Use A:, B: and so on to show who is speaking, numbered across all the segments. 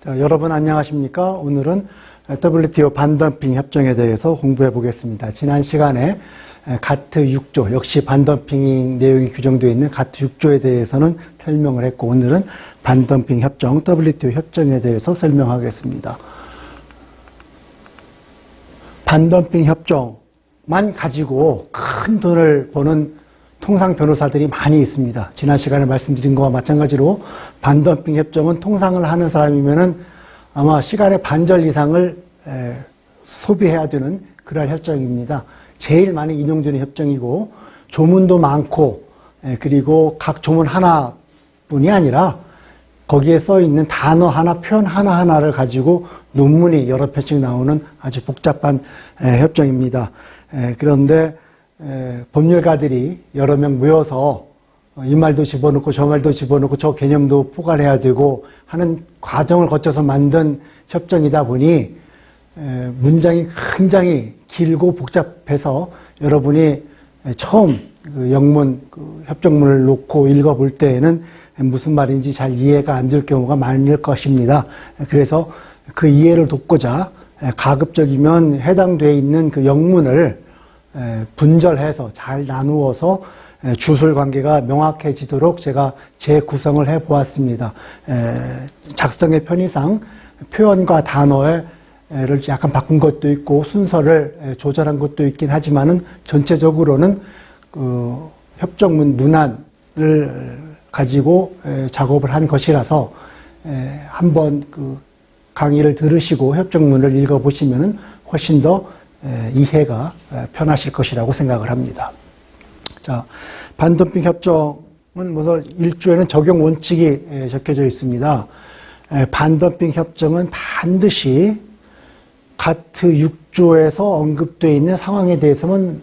A: 자, 여러분 안녕하십니까? 오늘은 WTO 반덤핑 협정에 대해서 공부해 보겠습니다. 지난 시간에 가트 6조, 역시 반덤핑 내용이 규정되어 있는 가트 6조에 대해서는 설명을 했고, 오늘은 반덤핑 협정, WTO 협정에 대해서 설명하겠습니다. 반덤핑 협정만 가지고 큰 돈을 버는 통상 변호사들이 많이 있습니다. 지난 시간에 말씀드린 것과 마찬가지로 반덤핑 협정은 통상을 하는 사람이면은 아마 시간의 반절 이상을 소비해야 되는 그러한 협정입니다. 제일 많이 인용되는 협정이고, 조문도 많고, 그리고 각 조문 하나뿐이 아니라 거기에 써 있는 단어 하나, 표현 하나하나를 가지고 논문이 여러 편씩 나오는 아주 복잡한 협정입니다. 그런데 법률가들이 여러 명 모여서 이 말도 집어넣고 저 말도 집어넣고 저 개념도 포괄해야 되고 하는 과정을 거쳐서 만든 협정이다 보니 문장이 굉장히 길고 복잡해서 여러분이 처음 그 영문, 협정문을 놓고 읽어볼 때에는 무슨 말인지 잘 이해가 안 될 경우가 많을 것입니다. 그래서 그 이해를 돕고자 가급적이면 해당되어 있는 그 영문을 분절해서 잘 나누어서 주술 관계가 명확해지도록 제가 재구성을 해보았습니다. 작성의 편의상 표현과 단어를 약간 바꾼 것도 있고 순서를 조절한 것도 있긴 하지만은 전체적으로는 그 협정문 문안을 가지고 작업을 한 것이라서 한번 그 강의를 들으시고 협정문을 읽어보시면은 훨씬 더 이해가 편하실 것이라고 생각을 합니다. 자, 반덤핑 협정은 먼저 1조에는 적용 원칙이 적혀져 있습니다. 반덤핑 협정은 반드시 가트 6조에서 언급되어 있는 상황에 대해서만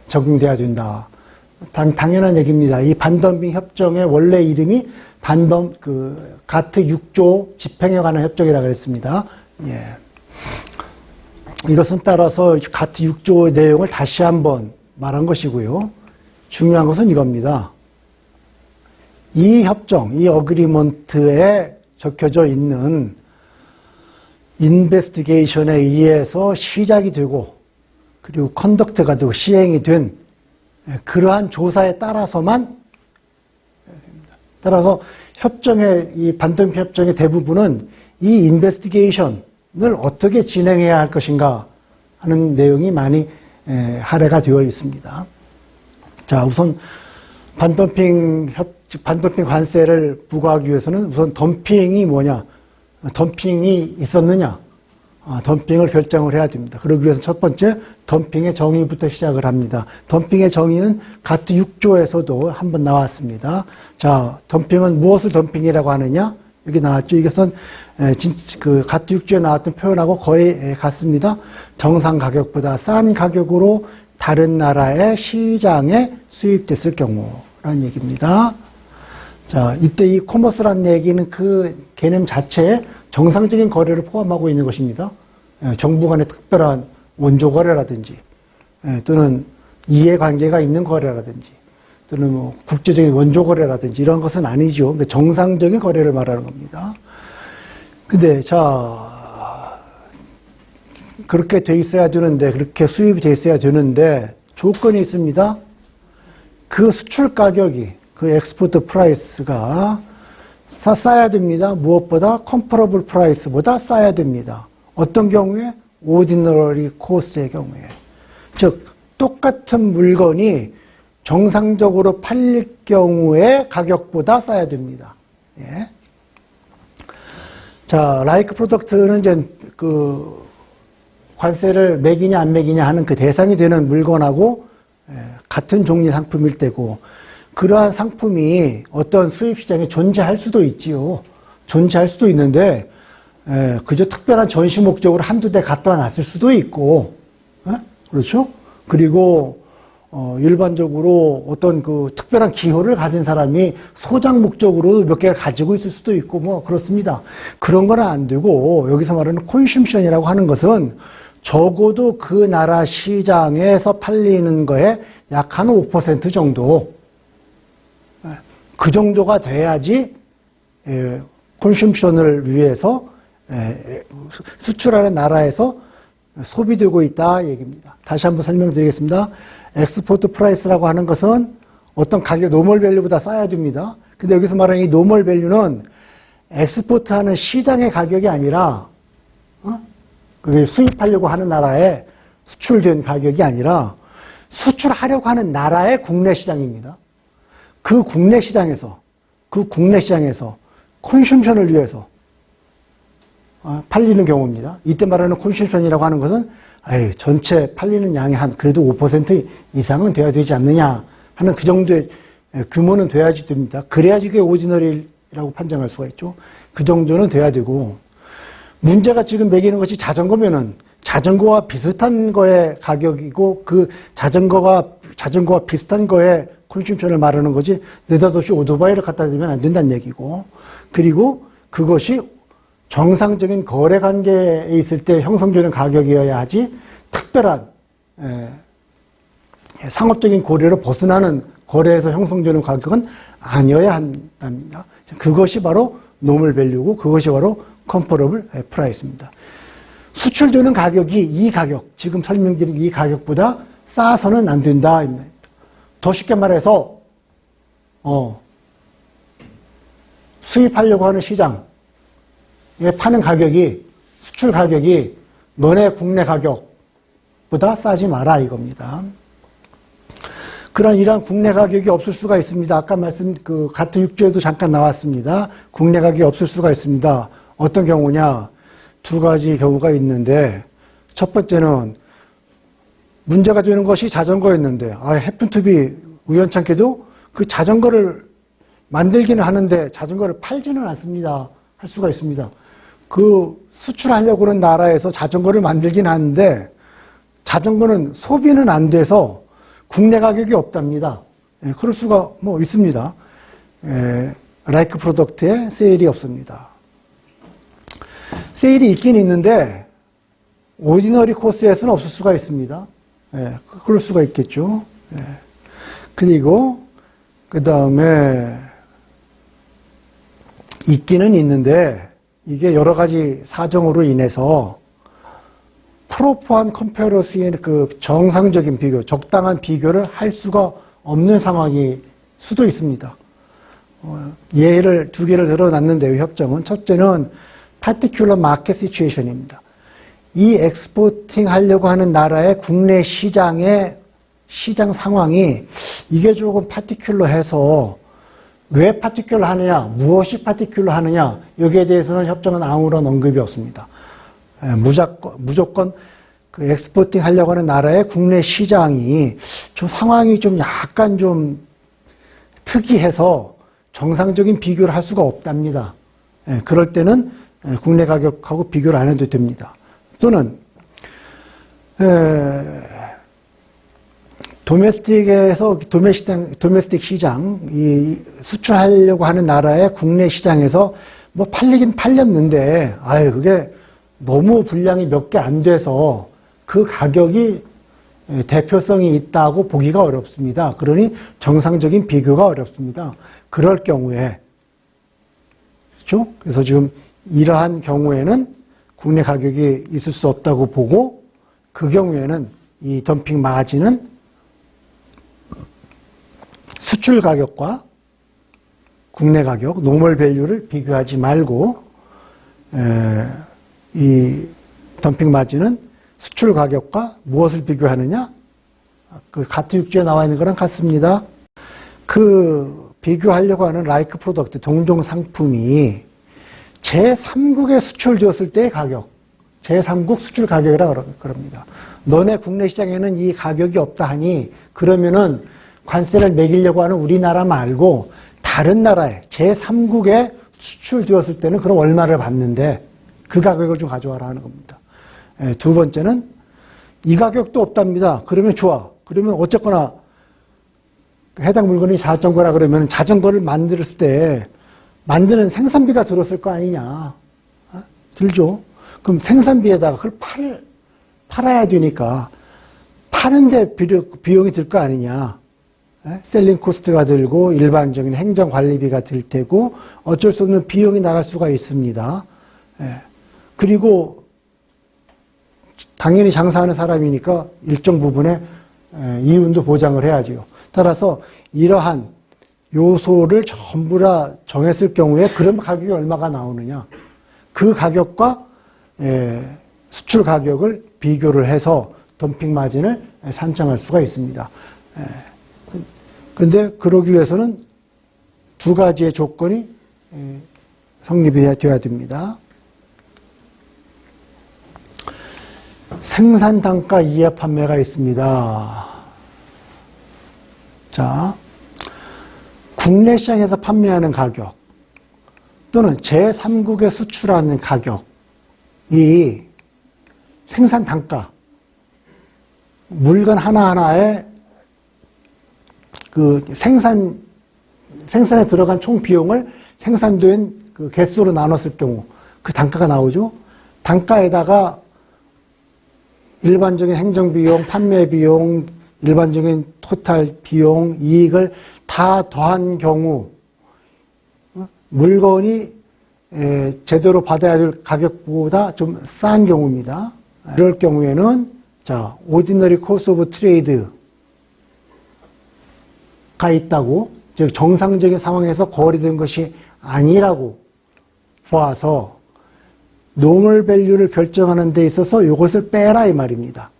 A: 적용돼야 된다. 당연한 얘기입니다. 이 반덤핑 협정의 원래 이름이 가트 6조 집행에 관한 협정이라고 했습니다. 예. 이것은 따라서 가트 6조의 내용을 다시 한번 말한 것이고요. 중요한 것은 이겁니다. 이 협정, 이 어그리먼트에 적혀져 있는 인베스티게이션에 의해서 시작이 되고 그리고 컨덕트가 되고 시행이 된 그러한 조사에 따라서 협정의, 이 반덤핑 협정의 대부분은 이 인베스티게이션을 어떻게 진행해야 할 것인가 하는 내용이 많이 할애가 되어 있습니다. 자, 우선 반덤핑 관세를 부과하기 위해서는 우선 덤핑이 뭐냐, 덤핑이 있었느냐, 덤핑을 결정을 해야 됩니다. 그러기 위해서 첫 번째 덤핑의 정의부터 시작을 합니다. 덤핑의 정의는 가트 6조에서도 한번 나왔습니다. 자, 덤핑은 무엇을 덤핑이라고 하느냐? 여기 나왔죠. 이것은 그 가트 6조에 나왔던 표현하고 거의 같습니다. 정상 가격보다 싼 가격으로 다른 나라의 시장에 수입됐을 경우라는 얘기입니다. 자, 이때 이 코머스라는 얘기는 그 개념 자체에 정상적인 거래를 포함하고 있는 것입니다. 정부 간의 특별한 원조 거래라든지 또는 이해관계가 있는 거래라든지 또는 뭐 국제적인 원조 거래라든지 이런 것은 아니죠. 그러니까 정상적인 거래를 말하는 겁니다. 근데 자, 그렇게 돼 있어야 되는데, 그렇게 수입이 돼 있어야 되는데 조건이 있습니다. 그 수출 가격이, 그 엑스포트 프라이스가 싸야 됩니다. 무엇보다 컴퍼러블 프라이스보다 싸야 됩니다. 어떤 경우에? 오디너리 코스트의 경우에. 즉 똑같은 물건이 정상적으로 팔릴 경우에 가격보다 싸야 됩니다. 예. 자, 라이크 프로덕트는 이제 그 관세를 매기냐 안 매기냐 하는 그 대상이 되는 물건하고 같은 종류 상품일 때고, 그러한 상품이 어떤 수입시장에 존재할 수도 있지요. 존재할 수도 있는데 그저 특별한 전시 목적으로 한두 대 갖다 놨을 수도 있고, 그렇죠? 그리고 일반적으로 어떤 그 특별한 기호를 가진 사람이 소장 목적으로 몇 개를 가지고 있을 수도 있고 뭐 그렇습니다. 그런 건 안 되고, 여기서 말하는 콘슘션이라고 하는 것은 적어도 그 나라 시장에서 팔리는 거에 약 한 5% 정도, 그 정도가 돼야지 콘슘션을 위해서 수출하는 나라에서 소비되고 있다 얘기입니다. 다시 한번 설명드리겠습니다. 엑스포트 프라이스라고 하는 것은 어떤 가격 노멀 밸류보다 싸야 됩니다. 근데 여기서 말하는 이 노멀 밸류는 엑스포트하는 시장의 가격이 아니라 그게 수입하려고 하는 나라에 수출된 가격이 아니라 수출하려고 하는 나라의 국내 시장입니다. 그 국내 시장에서 콘슘션을 위해서 팔리는 경우입니다. 이때 말하는 콘슘션이라고 하는 것은 전체 팔리는 양의 한 그래도 5% 이상은 돼야 되지 않느냐 하는 그 정도의 규모는 돼야지 됩니다. 그래야지 그게 오리지널이라고 판정할 수가 있죠. 그 정도는 돼야 되고, 문제가 지금 매기는 것이 자전거면은 자전거와 비슷한 거의 가격이고 그 자전거와 비슷한 거의 콘슘션을 말하는 거지, 느닷없이 오토바이를 갖다 대면 안 된다는 얘기고, 그리고 그것이 정상적인 거래 관계에 있을 때 형성되는 가격이어야 하지 특별한 상업적인 고려를 벗어나는 거래에서 형성되는 가격은 아니어야 한답니다. 그것이 바로 노멀 밸류고 그것이 바로 컴퍼러블 프라이스입니다. 수출되는 가격이 이 가격, 지금 설명드린 이 가격보다 싸서는 안 된다. 더 쉽게 말해서 수입하려고 하는 시장에 파는 가격이, 수출 가격이 너네 국내 가격보다 싸지 마라 이겁니다. 그런 이러한 국내 가격이 없을 수가 있습니다. 아까 가트 6조에도 잠깐 나왔습니다. 국내 가격이 없을 수가 있습니다. 어떤 경우냐? 두 가지 경우가 있는데, 첫 번째는 문제가 되는 것이 자전거였는데, 해픈투비 우연찮게도 그 자전거를 만들기는 하는데 자전거를 팔지는 않습니다. 할 수가 있습니다. 그 수출하려고 하는 나라에서 자전거를 만들긴 하는데 자전거는 소비는 안 돼서 국내 가격이 없답니다. 그럴 수가 있습니다. 라이크 프로덕트에 세일이 없습니다. 세일이 있긴 있는데 오디너리 코스에서는 없을 수가 있습니다. 그럴 수가 있겠죠. 그리고 그 다음에 있기는 있는데 이게 여러 가지 사정으로 인해서 프로퍼한 컴페러스의 그 정상적인 비교, 적당한 비교를 할 수가 없는 상황이 수도 있습니다. 예를 두 개를 들어놨는데요, 협정은. 첫째는 particular market situation입니다. 이 엑스포팅 하려고 하는 나라의 국내 시장의 시장 상황이 이게 조금 파티큘러해서 왜 파티큘러 하느냐, 무엇이 파티큘러 하느냐, 여기에 대해서는 협정은 아무런 언급이 없습니다. 무조건 그 엑스포팅 하려고 하는 나라의 국내 시장이 좀 상황이 좀 약간 좀 특이해서 정상적인 비교를 할 수가 없답니다. 그럴 때는 국내 가격하고 비교를 안 해도 됩니다. 또는 도메스틱 시장, 이 수출하려고 하는 나라의 국내 시장에서 팔리긴 팔렸는데, 그게 너무 분량이 몇 개 안 돼서 그 가격이 대표성이 있다고 보기가 어렵습니다. 그러니 정상적인 비교가 어렵습니다. 그럴 경우에, 그렇죠? 그래서 지금 이러한 경우에는 국내 가격이 있을 수 없다고 보고, 그 경우에는 이 덤핑 마진은 수출 가격과 국내 가격, 노멀 밸류를 비교하지 말고, 이 덤핑 마진은 수출 가격과 무엇을 비교하느냐? 그 가트 6조에 나와 있는 거랑 같습니다. 그 비교하려고 하는 라이크 프로덕트, 동종 상품이 제3국에 수출되었을 때의 가격, 제3국 수출 가격이라고 그럽니다. 너네 국내 시장에는 이 가격이 없다 하니 그러면은 관세를 매기려고 하는 우리나라 말고 다른 나라에 제3국에 수출되었을 때는 그럼 얼마를 받는데 그 가격을 좀 가져와라 하는 겁니다. 두 번째는 이 가격도 없답니다. 그러면 좋아. 그러면 어쨌거나 해당 물건이 자전거라 그러면 자전거를 만들었을 때 만드는 생산비가 들었을 거 아니냐. 들죠? 그럼 생산비에다가 그걸 팔아야 되니까 파는데 비용이 들 거 아니냐. 셀링 코스트가 들고 일반적인 행정 관리비가 들 테고 어쩔 수 없는 비용이 나갈 수가 있습니다. 그리고 당연히 장사하는 사람이니까 일정 부분의 이윤도 보장을 해야죠. 따라서 이러한 요소를 전부 다 정했을 경우에 그럼 가격이 얼마가 나오느냐. 그 가격과 수출 가격을 비교를 해서 덤핑 마진을 산정할 수가 있습니다. 그런데 그러기 위해서는 두 가지의 조건이 성립이 되어야 됩니다. 생산 단가 이하 판매가 있습니다. 자, 국내 시장에서 판매하는 가격 또는 제3국에 수출하는 가격이 생산 단가, 물건 하나하나의 그 생산에 들어간 총 비용을 생산된 그 개수로 나눴을 경우 그 단가가 나오죠. 단가에다가 일반적인 행정비용, 판매비용, 일반적인 토탈 비용, 이익을 다 더한 경우 물건이 제대로 받아야 될 가격보다 좀 싼 경우입니다. 이럴 경우에는 자, 오디너리 코스트 오브 트레이드가 있다고, 즉 정상적인 상황에서 거래된 것이 아니라고 보아서 노멀 밸류를 결정하는 데 있어서 이것을 빼라 이 말입니다.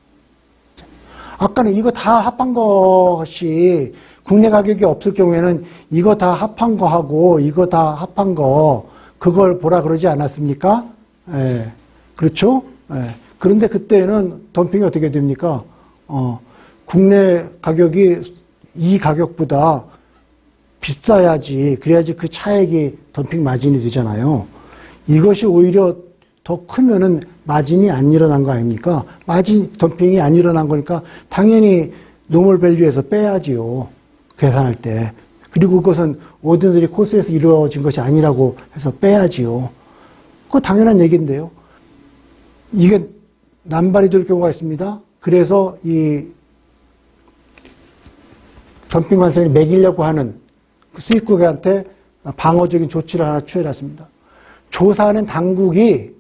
A: 아까는 이거 다 합한 것이 국내 가격이 없을 경우에는 이거 다 합한 거하고 이거 다 합한 거 그걸 보라 그러지 않았습니까? 예, 그렇죠? 예. 그런데 그때는 덤핑이 어떻게 됩니까? 국내 가격이 이 가격보다 비싸야지, 그래야지 그 차액이 덤핑 마진이 되잖아요. 이것이 오히려 더 크면은 마진이 안 일어난 거 아닙니까? 마진, 덤핑이 안 일어난 거니까 당연히 노멀 밸류에서 빼야지요. 계산할 때. 그리고 그것은 오디너리 코스에서 이루어진 것이 아니라고 해서 빼야지요. 그거 당연한 얘기인데요. 이게 남발이 될 경우가 있습니다. 그래서 이 덤핑 관세를 매기려고 하는 수입국한테 방어적인 조치를 하나 취해놨습니다. 조사하는 당국이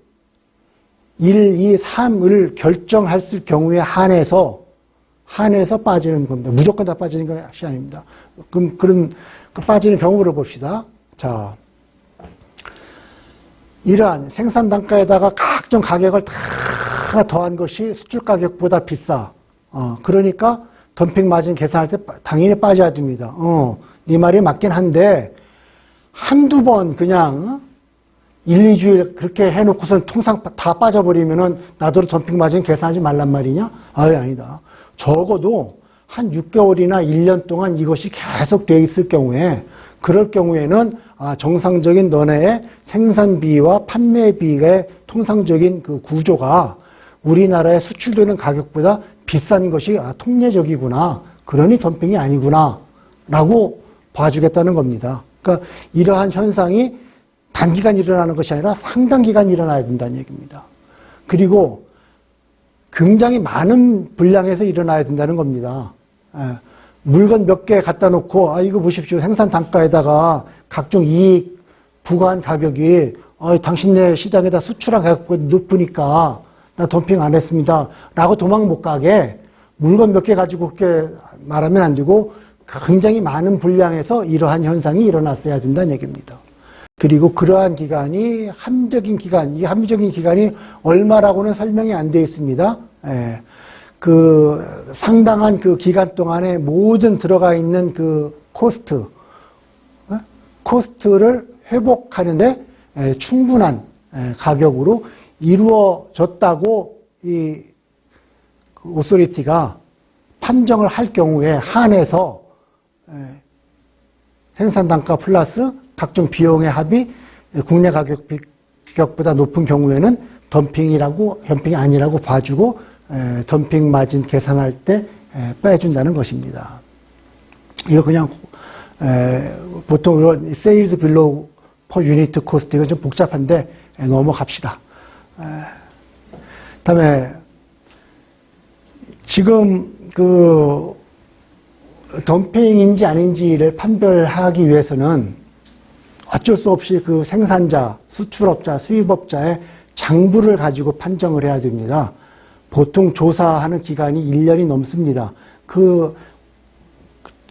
A: 1, 2, 3을 결정했을 경우에 한해서 빠지는 겁니다. 무조건 다 빠지는 것이 아닙니다. 그럼 그 빠지는 경우를 봅시다. 자, 이러한 생산 단가에다가 각종 가격을 다 더한 것이 수출 가격보다 비싸. 그러니까 덤핑 마진 계산할 때 당연히 빠져야 됩니다. 네 말이 맞긴 한데 한두 번 그냥 1, 2주일 그렇게 해놓고선 통상 다 빠져버리면은 나더러 덤핑 마진 계산하지 말란 말이냐? 아니다. 적어도 한 6개월이나 1년 동안 이것이 계속 돼 있을 경우에, 그럴 경우에는 정상적인 너네의 생산비와 판매비의 통상적인 그 구조가 우리나라에 수출되는 가격보다 비싼 것이 통례적이구나. 그러니 덤핑이 아니구나. 라고 봐주겠다는 겁니다. 그러니까 이러한 현상이 단기간 일어나는 것이 아니라 상당기간 일어나야 된다는 얘기입니다. 그리고 굉장히 많은 분량에서 일어나야 된다는 겁니다. 물건 몇 개 갖다 놓고 이거 보십시오. 생산 단가에다가 각종 이익 부과한 가격이 당신네 시장에다 수출한 가격보다 높으니까 나 덤핑 안 했습니다. 라고 도망 못 가게 물건 몇 개 가지고 그렇게 말하면 안 되고 굉장히 많은 분량에서 이러한 현상이 일어났어야 된다는 얘기입니다. 그리고 그러한 기간이 합리적인 기간, 이 합리적인 기간이 얼마라고는 설명이 안 되어 있습니다. 그 상당한 그 기간 동안에 모든 들어가 있는 그 코스트를 회복하는데 충분한 가격으로 이루어졌다고 이 오소리티가 판정을 할 경우에 한해서 생산 단가 플러스 각종 비용의 합이 국내 가격보다 높은 경우에는 덤핑이 아니라고 봐주고 덤핑 마진 계산할 때 빼준다는 것입니다. 이거 그냥 보통 이런 세일즈 빌로우 퍼 유니트 코스트 이건 좀 복잡한데 넘어갑시다. 그다음에 지금 그 덤핑인지 아닌지를 판별하기 위해서는 어쩔 수 없이 그 생산자, 수출업자, 수입업자의 장부를 가지고 판정을 해야 됩니다. 보통 조사하는 기간이 1년이 넘습니다. 그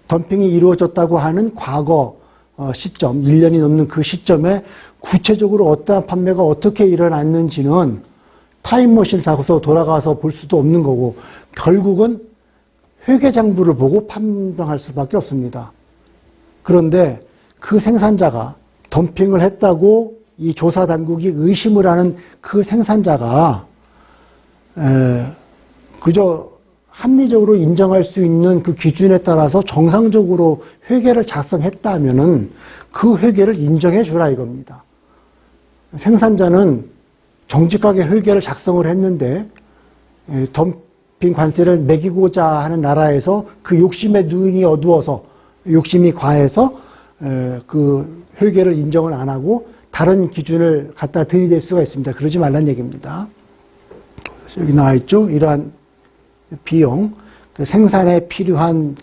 A: 덤핑이 이루어졌다고 하는 과거 시점, 1년이 넘는 그 시점에 구체적으로 어떠한 판매가 어떻게 일어났는지는 타임머신을 타고서 돌아가서 볼 수도 없는 거고, 결국은 회계장부를 보고 판명할 수밖에 없습니다. 그런데 그 생산자가 덤핑을 했다고 이 조사 당국이 의심을 하는 그 생산자가 그저 합리적으로 인정할 수 있는 그 기준에 따라서 정상적으로 회계를 작성했다면은 그 회계를 인정해 주라 이겁니다. 생산자는 정직하게 회계를 작성을 했는데 덤핑 관세를 매기고자 하는 나라에서 그 욕심에 눈이 어두워서, 욕심이 과해서 그 회계를 인정을 안 하고 다른 기준을 갖다 들이댈 수가 있습니다. 그러지 말란 얘기입니다. 여기 나와 있죠. 이러한 비용, 생산에 필요한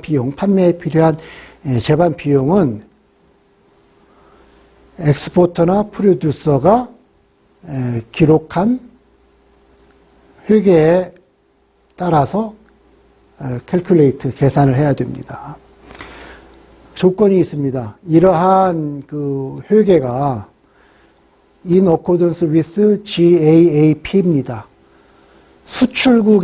A: 비용, 판매에 필요한 제반 비용은 엑스포터나 프로듀서가 기록한 회계에 따라서 캘큘레이트, 계산을 해야 됩니다. 조건이 있습니다. 이러한 그 회계가 in accordance with GAAP입니다. 수출국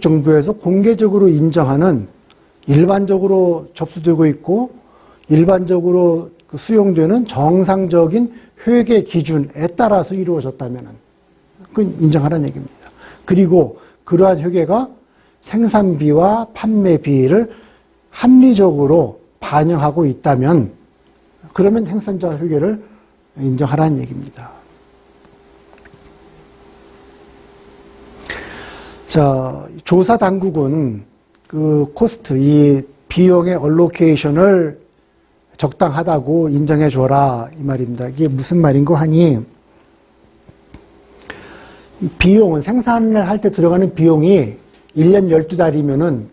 A: 정부에서 공개적으로 인정하는, 일반적으로 접수되고 있고 일반적으로 수용되는 정상적인 회계 기준에 따라서 이루어졌다면 그건 인정하라는 얘기입니다. 그리고 그러한 회계가 생산비와 판매비를 합리적으로 반영하고 있다면 그러면 생산자 회계를 인정하라는 얘기입니다. 자, 조사 당국은 그 코스트, 이 비용의 얼로케이션을 적당하다고 인정해 줘라 이 말입니다. 이게 무슨 말인고 하니, 비용은 생산을 할 때 들어가는 비용이 1년 12달이면은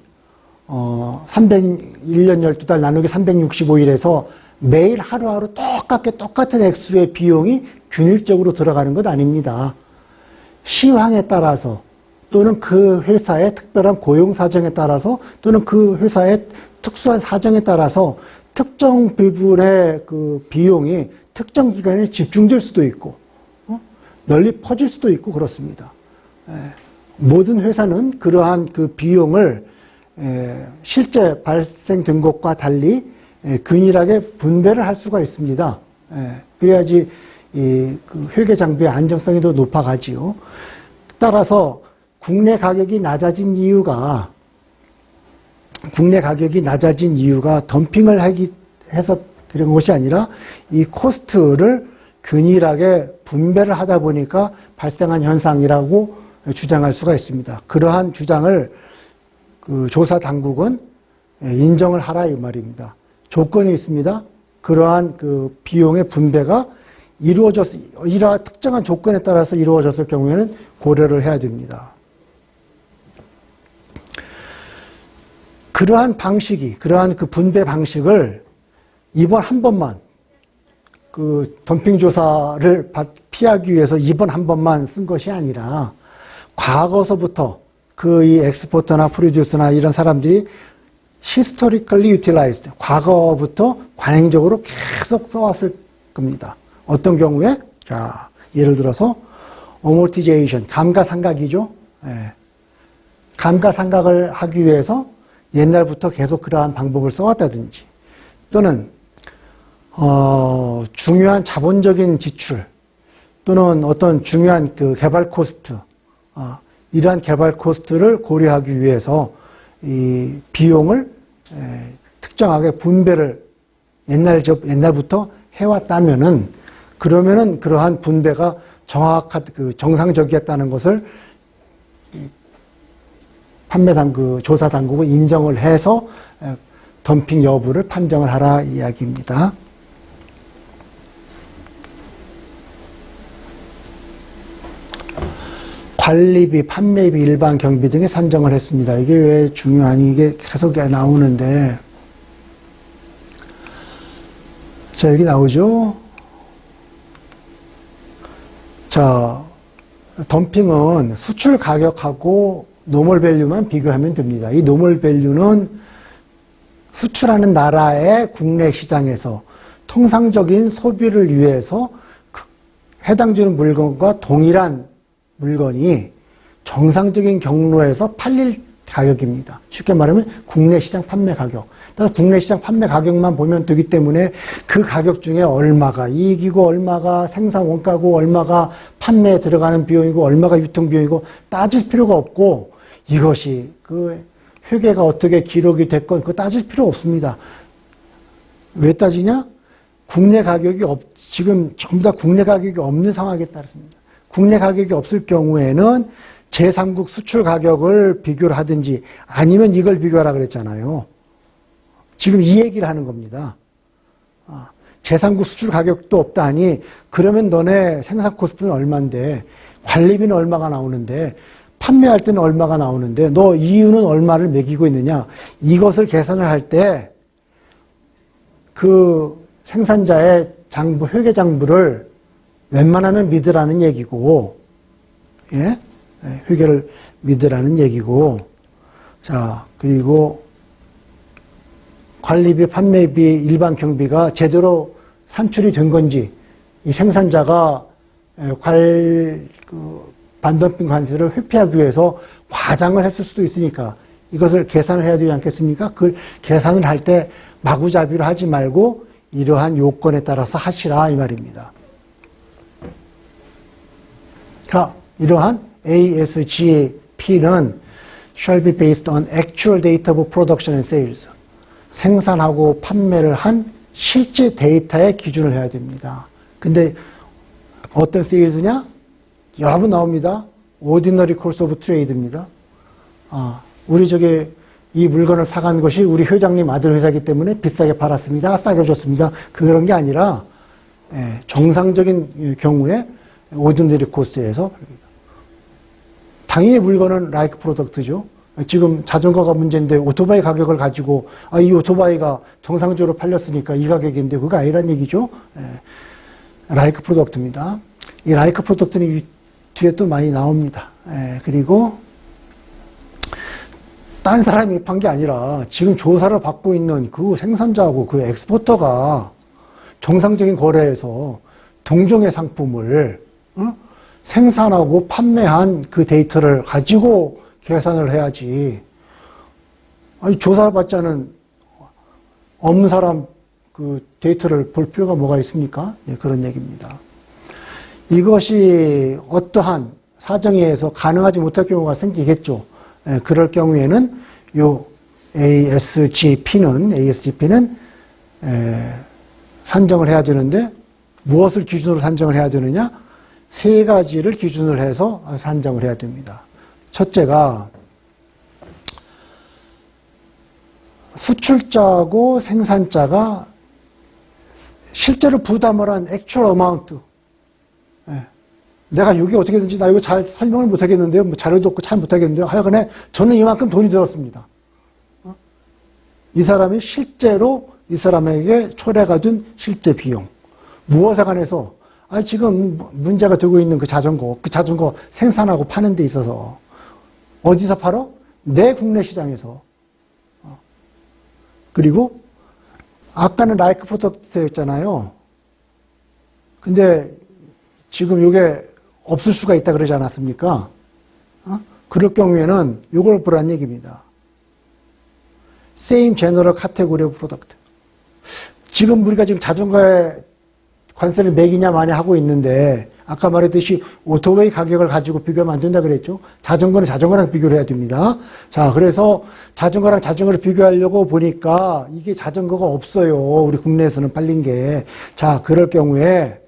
A: 1년 12달 나누기 365일에서 매일 하루하루 똑같은 액수의 비용이 균일적으로 들어가는 것 아닙니다. 시황에 따라서 또는 그 회사의 특별한 고용 사정에 따라서 또는 그 회사의 특수한 사정에 따라서 특정 부분의 그 비용이 특정 기간에 집중될 수도 있고 널리 퍼질 수도 있고 그렇습니다. 모든 회사는 그러한 그 비용을 실제 발생된 것과 달리 균일하게 분배를 할 수가 있습니다. 그래야지 그 회계 장비의 안정성이 더 높아가지요. 따라서 국내 가격이 낮아진 이유가 덤핑을 해서 그런 것이 아니라 이 코스트를 균일하게 분배를 하다 보니까 발생한 현상이라고 주장할 수가 있습니다. 그러한 주장을 그 조사 당국은 인정을 하라 이 말입니다. 조건이 있습니다. 그러한 그 비용의 분배가 이러한 특정한 조건에 따라서 이루어졌을 경우에는 고려를 해야 됩니다. 그러한 그 분배 방식을 이번 한 번만, 그 덤핑 조사를 피하기 위해서 이번 한 번만 쓴 것이 아니라 과거서부터 그 이 엑스포터나 프로듀서나 이런 사람들이 historically utilized, 과거부터 관행적으로 계속 써왔을 겁니다. 어떤 경우에? 자, 예를 들어서 amortization, 감가상각이죠. 감가상각을 하기 위해서 옛날부터 계속 그러한 방법을 써왔다든지, 또는 중요한 자본적인 지출, 또는 어떤 중요한 그 개발 코스트, 이러한 개발 코스트를 고려하기 위해서 이 비용을 특정하게 분배를 옛날부터 해왔다면은, 그러면은 그러한 분배가 정상적이었다는 것을 조사 당국은 인정을 해서 덤핑 여부를 판정을 하라 이야기입니다. 관리비, 판매비, 일반 경비 등에 산정을 했습니다. 이게 왜 중요하니? 이게 계속 나오는데. 자, 여기 나오죠? 자, 덤핑은 수출 가격하고 노멀 밸류만 비교하면 됩니다. 이 노멀 밸류는 수출하는 나라의 국내 시장에서 통상적인 소비를 위해서 해당되는 물건과 동일한 물건이 정상적인 경로에서 팔릴 가격입니다. 쉽게 말하면 국내 시장 판매 가격. 따라서 국내 시장 판매 가격만 보면 되기 때문에 그 가격 중에 얼마가 이익이고 얼마가 생산 원가고 얼마가 판매에 들어가는 비용이고 얼마가 유통 비용이고 따질 필요가 없고 이것이 그 회계가 어떻게 기록이 됐건 그거 따질 필요 없습니다. 왜 따지냐? 국내 가격이 지금 전부 다 국내 가격이 없는 상황에 따랐습니다. 국내 가격이 없을 경우에는 제3국 수출 가격을 비교를 하든지 아니면 이걸 비교하라 그랬잖아요. 지금 이 얘기를 하는 겁니다. 제3국 수출 가격도 없다니 그러면 너네 생산 코스트는 얼마인데 관리비는 얼마가 나오는데 판매할 때는 얼마가 나오는데 너 이유는 얼마를 매기고 있느냐 이것을 계산을 할 때 그 생산자의 장부, 회계 장부를 웬만하면 믿으라는 얘기고, 예? 회계를 믿으라는 얘기고, 자, 그리고 관리비, 판매비, 일반 경비가 제대로 산출이 된 건지, 이 생산자가 반덤핑 관세를 회피하기 위해서 과장을 했을 수도 있으니까 이것을 계산을 해야 되지 않겠습니까? 그걸 계산을 할 때 마구잡이로 하지 말고 이러한 요건에 따라서 하시라 이 말입니다. 자, 이러한 ASGP는 shall be based on actual data of production and sales. 생산하고 판매를 한 실제 데이터에 기준을 해야 됩니다. 근데 어떤 sales냐? 여러 번 나옵니다. ordinary course of trade입니다. 우리 이 물건을 사간 것이 우리 회장님 아들 회사이기 때문에 비싸게 팔았습니다. 싸게 줬습니다. 그런 게 아니라 정상적인 경우에 ordinary course에서 당연히 물건은 like product죠. 지금 자전거가 문제인데 오토바이 가격을 가지고 이 오토바이가 정상적으로 팔렸으니까 이 가격인데 그거 아니란 얘기죠. like product입니다. 이 like product는 뒤에 또 많이 나옵니다. 그리고 딴 사람이 판 게 아니라 지금 조사를 받고 있는 그 생산자하고 그 엑스포터가 정상적인 거래에서 동종의 상품을 생산하고 판매한 그 데이터를 가지고 계산을 해야지. 아니, 조사를 받지 않은 없는 사람 그 데이터를 볼 필요가 뭐가 있습니까? 예, 그런 얘기입니다. 이것이 어떠한 사정에 의해서 가능하지 못할 경우가 생기겠죠. 예, 그럴 경우에는 요 ASGP는 산정을 해야 되는데 무엇을 기준으로 산정을 해야 되느냐? 세 가지를 기준으로 해서 산정을 해야 됩니다. 첫째가 수출자하고 생산자가 실제로 부담을 한 actual amount. 내가 여기 어떻게든지 나 이거 잘 설명을 못하겠는데요. 뭐 자료도 없고 잘 못하겠는데요. 하여간에 저는 이만큼 돈이 들었습니다. 이 사람이 실제로 이 사람에게 초래가 된 실제 비용. 무엇에 관해서 지금 문제가 되고 있는 그 자전거 생산하고 파는 데 있어서 어디서 팔아? 내 국내 시장에서. 그리고 아까는 라이크 프로덕트였잖아요. 근데 지금 이게 없을 수가 있다 그러지 않았습니까? 그럴 경우에는 이걸 보란 얘기입니다. Same general category of product. 지금 우리가 지금 자전거에 관세를 매기냐 마냐 하고 있는데 아까 말했듯이 오토바이 가격을 가지고 비교하면 안 된다 그랬죠. 자전거는 자전거랑 비교를 해야 됩니다. 자, 그래서 자전거랑 자전거를 비교하려고 보니까 이게 자전거가 없어요. 우리 국내에서는 팔린 게. 자, 그럴 경우에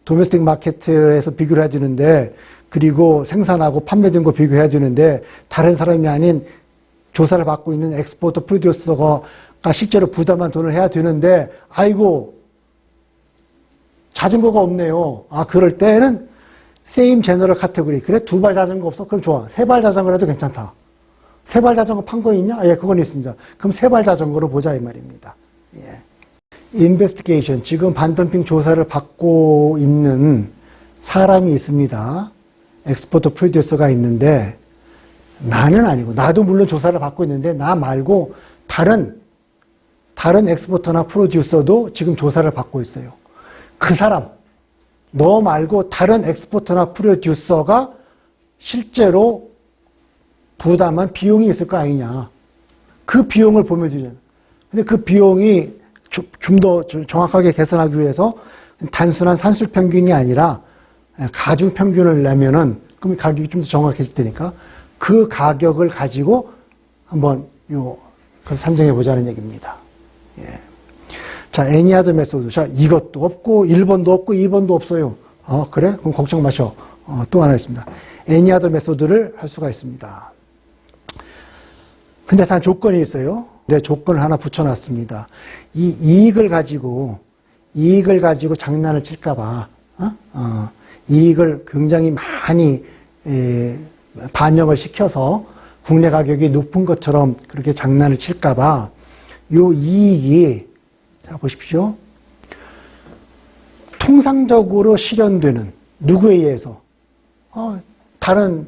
A: 도메스틱 마켓에서 비교를 해야 되는데 그리고 생산하고 판매된 거 비교해야 되는데 다른 사람이 아닌 조사를 받고 있는 엑스포터 프로듀서가 실제로 부담한 돈을 해야 되는데 아이고 자전거가 없네요. 그럴 때는 same general category. 그래, 두 발 자전거 없어? 그럼 좋아. 세 발 자전거라도 괜찮다. 세 발 자전거 판 거 있냐? 예, 그건 있습니다. 그럼 세 발 자전거로 보자, 이 말입니다. 예. investigation. 지금 반덤핑 조사를 받고 있는 사람이 있습니다. 엑스포트 프로듀서가 있는데, 나는 아니고, 나도 물론 조사를 받고 있는데, 나 말고 다른 엑스포터나 프로듀서도 지금 조사를 받고 있어요. 그 사람, 너 말고 다른 엑스포터나 프로듀서가 실제로 부담한 비용이 있을 거 아니냐. 그 비용을 보면 되잖아. 근데 그 비용이 좀 더 정확하게 계산하기 위해서 단순한 산술 평균이 아니라 가중 평균을 내면은 그럼 가격이 좀 더 정확해질 테니까 그 가격을 가지고 한번 그래서 산정해 보자는 얘기입니다. 예. 자, any other method. 자, 이것도 없고 1번도 없고 2번도 없어요. 그래? 그럼 걱정 마셔. 또 하나 있습니다. any other method를 할 수가 있습니다. 근데 다 조건이 있어요. 네, 조건을 하나 붙여놨습니다. 이 이익을 가지고 장난을 칠까봐, 이익을 굉장히 많이 반영을 시켜서 국내 가격이 높은 것처럼 그렇게 장난을 칠까봐 요 이익이, 자, 보십시오. 통상적으로 실현되는, 누구에 의해서? 다른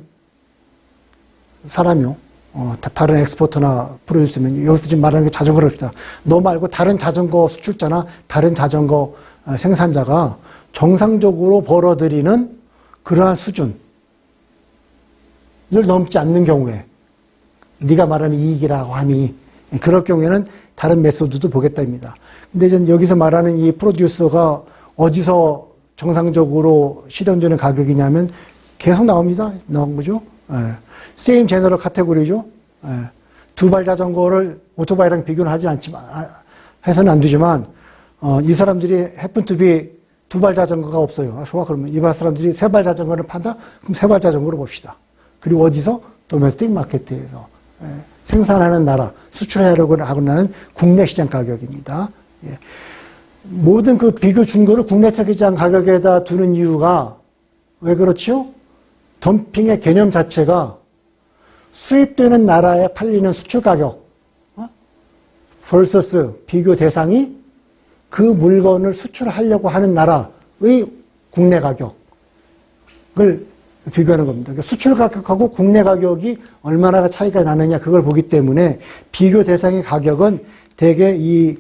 A: 사람이요. 다른 엑스포터나 프로듀서면, 여기서 지금 말하는 게 자전거를 합시다. 너 말고 다른 자전거 수출자나 다른 자전거 생산자가 정상적으로 벌어들이는 그러한 수준을 넘지 않는 경우에, 네가 말하는 이익이라고 함이, 그럴 경우에는 다른 메소드도 보겠다입니다. 근데 이제 여기서 말하는 이 프로듀서가 어디서 정상적으로 실현되는 가격이냐면 계속 나옵니다. 나온 거죠. same general category죠. 두 발 자전거를 오토바이랑 비교는 하지 않지만, 해서는 안 되지만, 이 사람들이 happen to be 두 발 자전거가 없어요. 좋아. 그러면 이 사람들이 세 발 자전거를 판다? 그럼 세 발 자전거로 봅시다. 그리고 어디서? 도메스틱 마케트에서. 생산하는 나라, 수출하려고 하고 나는 국내 시장 가격입니다. 예. 모든 그 비교 준거를 국내 시장 가격에다 두는 이유가 왜 그렇지요? 덤핑의 개념 자체가 수입되는 나라에 팔리는 수출 가격 vs 비교 대상이 그 물건을 수출하려고 하는 나라의 국내 가격을 비교하는 겁니다. 그러니까 수출 가격하고 국내 가격이 얼마나 차이가 나느냐 그걸 보기 때문에 비교 대상의 가격은 대개 이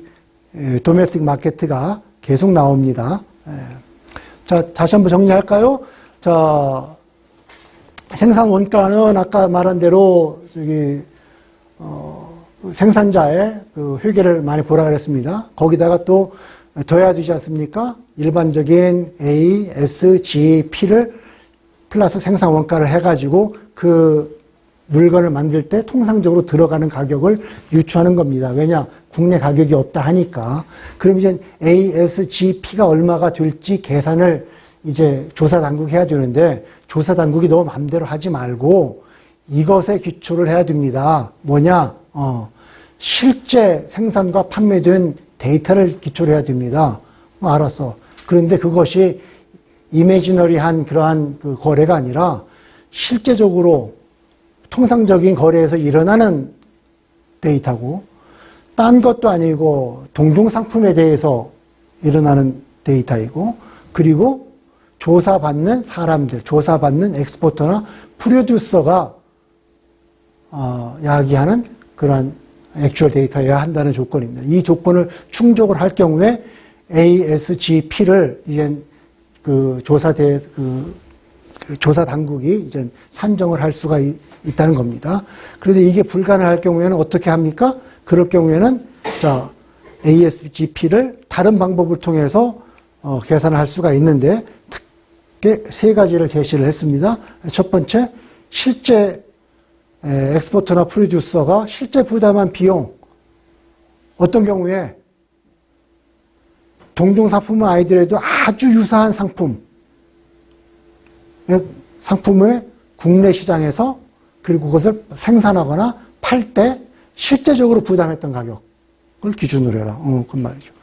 A: 도메스틱 마케트가 계속 나옵니다. 자, 다시 한번 정리할까요? 자, 생산 원가는 아까 말한 대로 생산자의 그 회계를 많이 보라 그랬습니다. 거기다가 또 더해야 되지 않습니까? 일반적인 A, S, G, P를 플러스 생산 원가를 해가지고 그 물건을 만들 때 통상적으로 들어가는 가격을 유추하는 겁니다. 왜냐? 국내 가격이 없다 하니까. 그럼 이제 A, S, G, P가 얼마가 될지 계산을 이제 조사 당국이 해야 되는데 조사 당국이 너 마음대로 하지 말고 이것에 기초를 해야 됩니다. 뭐냐? 실제 생산과 판매된 데이터를 기초로 해야 됩니다. 알았어. 그런데 그것이 이미지너리한 그러한 그 거래가 아니라 실제적으로 통상적인 거래에서 일어나는 데이터고 딴 것도 아니고 동종상품에 대해서 일어나는 데이터이고 그리고 조사받는 사람들, 조사받는 엑스포터나 프로듀서가 야기하는 그러한 액추얼 데이터여야 한다는 조건입니다. 이 조건을 충족을 할 경우에 ASGP를 이제 그 조사 당국이 이제 산정을 할 수가 있다는 겁니다. 그런데 이게 불가능할 경우에는 어떻게 합니까? 그럴 경우에는 자, ASGP를 다른 방법을 통해서 계산을 할 수가 있는데 특히 세 가지를 제시를 했습니다. 첫 번째, 실제 엑스포터나 프로듀서가 실제 부담한 비용, 어떤 경우에 동종상품은 아니더라도 아주 유사한 상품을 국내 시장에서 그리고 그것을 생산하거나 팔 때 실제적으로 부담했던 가격을 기준으로 해라. 그 말이죠.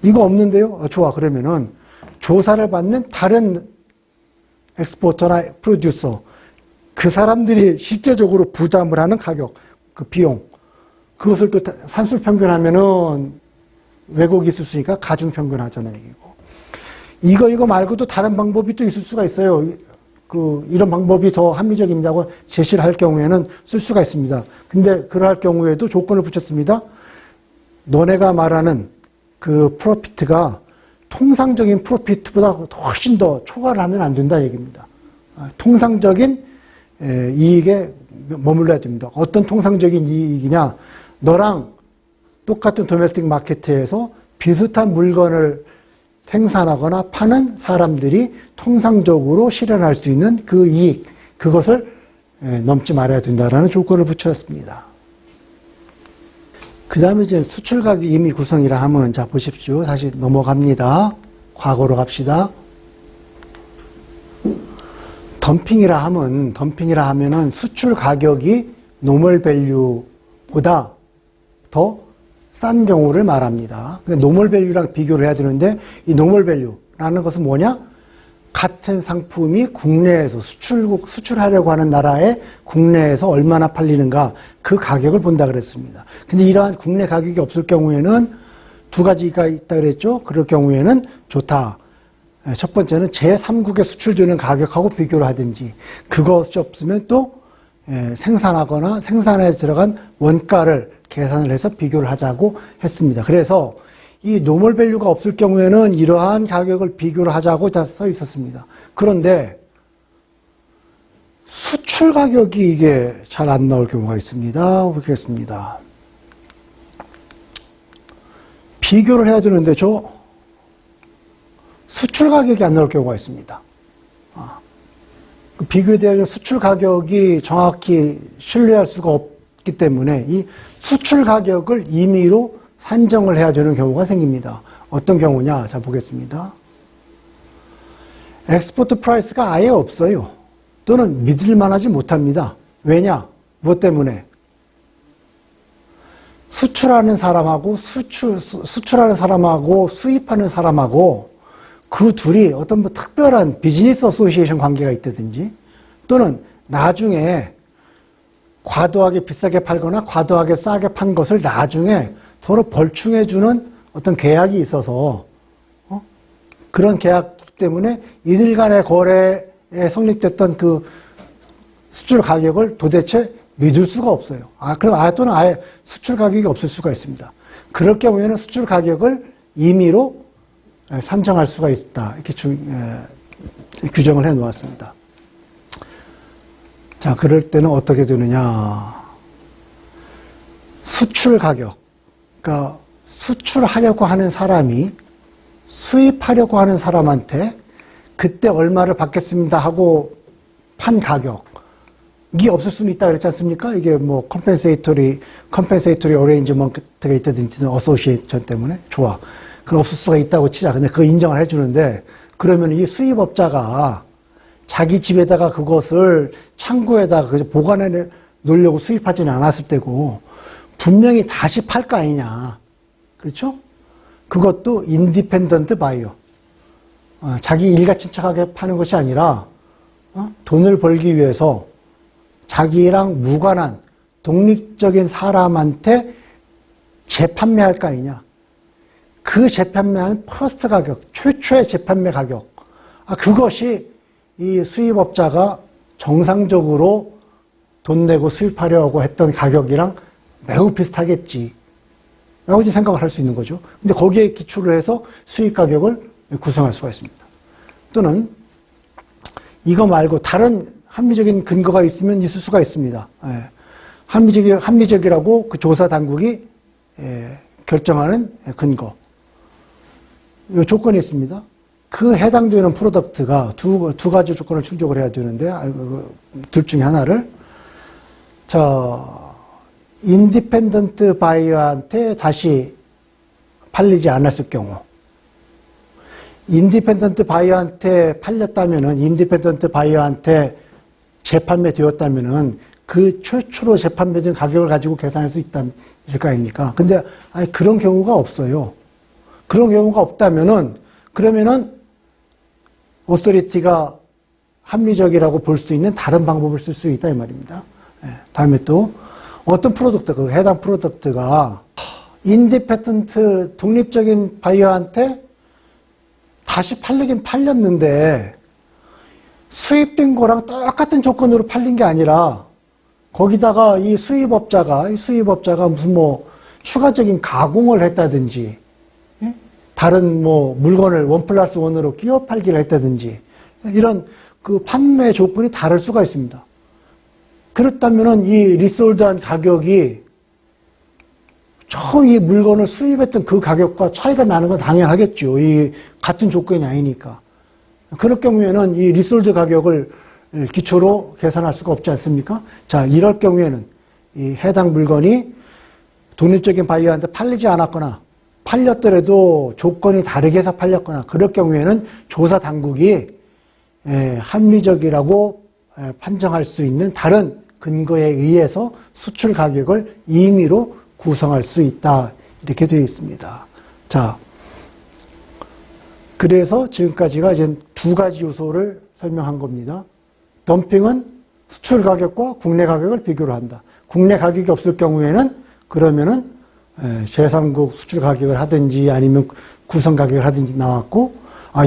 A: 이거 없는데요? 좋아. 그러면은 조사를 받는 다른 엑스포터나 프로듀서, 그 사람들이 실제적으로 부담을 하는 가격, 그 비용, 그것을 또 산술 평균하면은 왜곡이 있을 수 있으니까 가중 평균하자는 얘기고. 이거 말고도 다른 방법이 또 있을 수가 있어요. 이런 방법이 더 합리적입니다고 제시를 할 경우에는 쓸 수가 있습니다. 근데 그럴 경우에도 조건을 붙였습니다. 너네가 말하는 그 프로피트가 통상적인 프로피트보다 훨씬 더 초과를 하면 안 된다 얘기입니다. 통상적인 이익에 머물러야 됩니다. 어떤 통상적인 이익이냐? 너랑 똑같은 도메스틱 마케트에서 비슷한 물건을 생산하거나 파는 사람들이 통상적으로 실현할 수 있는 그 이익, 그것을 넘지 말아야 된다라는 조건을 붙였습니다. 그 다음에 이제 수출가격 임의 구성이라 하면, 자, 보십시오. 다시 넘어갑니다. 과거로 갑시다. 덤핑이라 하면은 수출 가격이 노멀 밸류보다 더 싼 경우를 말합니다. 그러니까 노멀 밸류랑 비교를 해야 되는데, 이 노멀 밸류라는 것은 뭐냐? 같은 상품이 국내에서 수출하려고 하는 나라에 국내에서 얼마나 팔리는가, 그 가격을 본다 그랬습니다. 근데 이러한 국내 가격이 없을 경우에는 두 가지가 있다 그랬죠? 그럴 경우에는 좋다. 첫 번째는 제3국에 수출되는 가격하고 비교를 하든지, 그것이 없으면 또 생산하거나 생산에 들어간 원가를 계산을 해서 비교를 하자고 했습니다. 그래서 이 노멀 밸류가 없을 경우에는 이러한 가격을 비교를 하자고 다 써 있었습니다. 그런데 수출 가격이 이게 잘 안 나올 경우가 있습니다. 보겠습니다. 비교를 해야 되는데 수출 가격이 안 나올 경우가 있습니다. 비교에 대한 수출 가격이 정확히 신뢰할 수가 없기 때문에 이 수출 가격을 임의로 산정을 해야 되는 경우가 생깁니다. 어떤 경우냐? 자, 보겠습니다. 엑스포트 프라이스가 아예 없어요. 또는 믿을만하지 못합니다. 왜냐? 무엇 때문에? 수출하는 사람하고 수출하는 사람하고 수입하는 사람하고 그 둘이 어떤 뭐 특별한 비즈니스 어소시에이션 관계가 있다든지, 또는 나중에 과도하게 비싸게 팔거나 과도하게 싸게 판 것을 나중에 서로 벌충해주는 어떤 계약이 있어서 그런 계약 때문에 이들 간의 거래에 성립됐던 그 수출 가격을 도대체 믿을 수가 없어요. 또는 아예 수출 가격이 없을 수가 있습니다. 그럴 경우에는 수출 가격을 임의로 산정할 수가 있다. 이렇게 규정을 해 놓았습니다. 자, 그럴 때는 어떻게 되느냐. 수출 가격. 그러니까 수출하려고 하는 사람이 수입하려고 하는 사람한테 그때 얼마를 받겠습니다 하고 판 가격이 없을 수는 있다 그랬지 않습니까? 이게 뭐 컴펜세이토리 어레인지먼트가 있다든지 어소시에이션 때문에 좋아. 그건 없을 수가 있다고 치자. 근데 그거 인정을 해주는데, 그러면 이 수입업자가 자기 집에다가 그것을 창고에다가 보관해 놓으려고 수입하지는 않았을 때고, 분명히 다시 팔 거 아니냐. 그렇죠? 그것도 인디펜던트 바이어. 자기 일가친척하게 파는 것이 아니라, 돈을 벌기 위해서 자기랑 무관한 독립적인 사람한테 재판매할 거 아니냐. 그 재판매한 퍼스트 가격, 최초의 재판매 가격, 그것이 이 수입업자가 정상적으로 돈 내고 수입하려고 했던 가격이랑 매우 비슷하겠지 라고 생각을 할 수 있는 거죠. 근데 거기에 기초로 해서 수입 가격을 구성할 수가 있습니다. 또는 이거 말고 다른 합리적인 근거가 있으면 있을 수가 있습니다. 합리적이라고 그 조사 당국이 결정하는 근거. 이 조건이 있습니다. 그 해당되는 프로덕트가 두 가지 조건을 충족을 해야 되는데, 둘 중에 하나를. 자, 인디펜던트 바이어한테 다시 팔리지 않았을 경우. 인디펜던트 바이어한테 팔렸다면은, 인디펜던트 바이어한테 재판매 되었다면은, 그 최초로 재판매된 가격을 가지고 계산할 수 있을 거 아닙니까? 근데, 그런 경우가 없어요. 그런 경우가 없다면은, 그러면은, 오소리티가 합리적이라고 볼 수 있는 다른 방법을 쓸 수 있다 이 말입니다. 다음에 또 어떤 프로덕트, 그 해당 프로덕트가 인디펜던트 독립적인 바이어한테 다시 팔리긴 팔렸는데 수입된 거랑 똑같은 조건으로 팔린 게 아니라 거기다가 이 수입업자가 무슨 뭐 추가적인 가공을 했다든지 다른 뭐 물건을 1+1으로 끼워 팔기를 했다든지 이런 그 판매 조건이 다를 수가 있습니다. 그렇다면은 이 리솔드한 가격이 처음 이 물건을 수입했던 그 가격과 차이가 나는 건 당연하겠죠. 이 같은 조건이 아니니까. 그럴 경우에는 이 리솔드 가격을 기초로 계산할 수가 없지 않습니까? 자, 이럴 경우에는 이 해당 물건이 독립적인 바이어한테 팔리지 않았거나 팔렸더라도 조건이 다르게 해서 팔렸거나 그럴 경우에는 조사 당국이 합리적이라고 판정할 수 있는 다른 근거에 의해서 수출 가격을 임의로 구성할 수 있다. 이렇게 되어 있습니다. 자, 그래서 지금까지가 이제 두 가지 요소를 설명한 겁니다. 덤핑은 수출 가격과 국내 가격을 비교를 한다. 국내 가격이 없을 경우에는 그러면은 제3국 수출 가격을 하든지 아니면 구성 가격을 하든지 나왔고,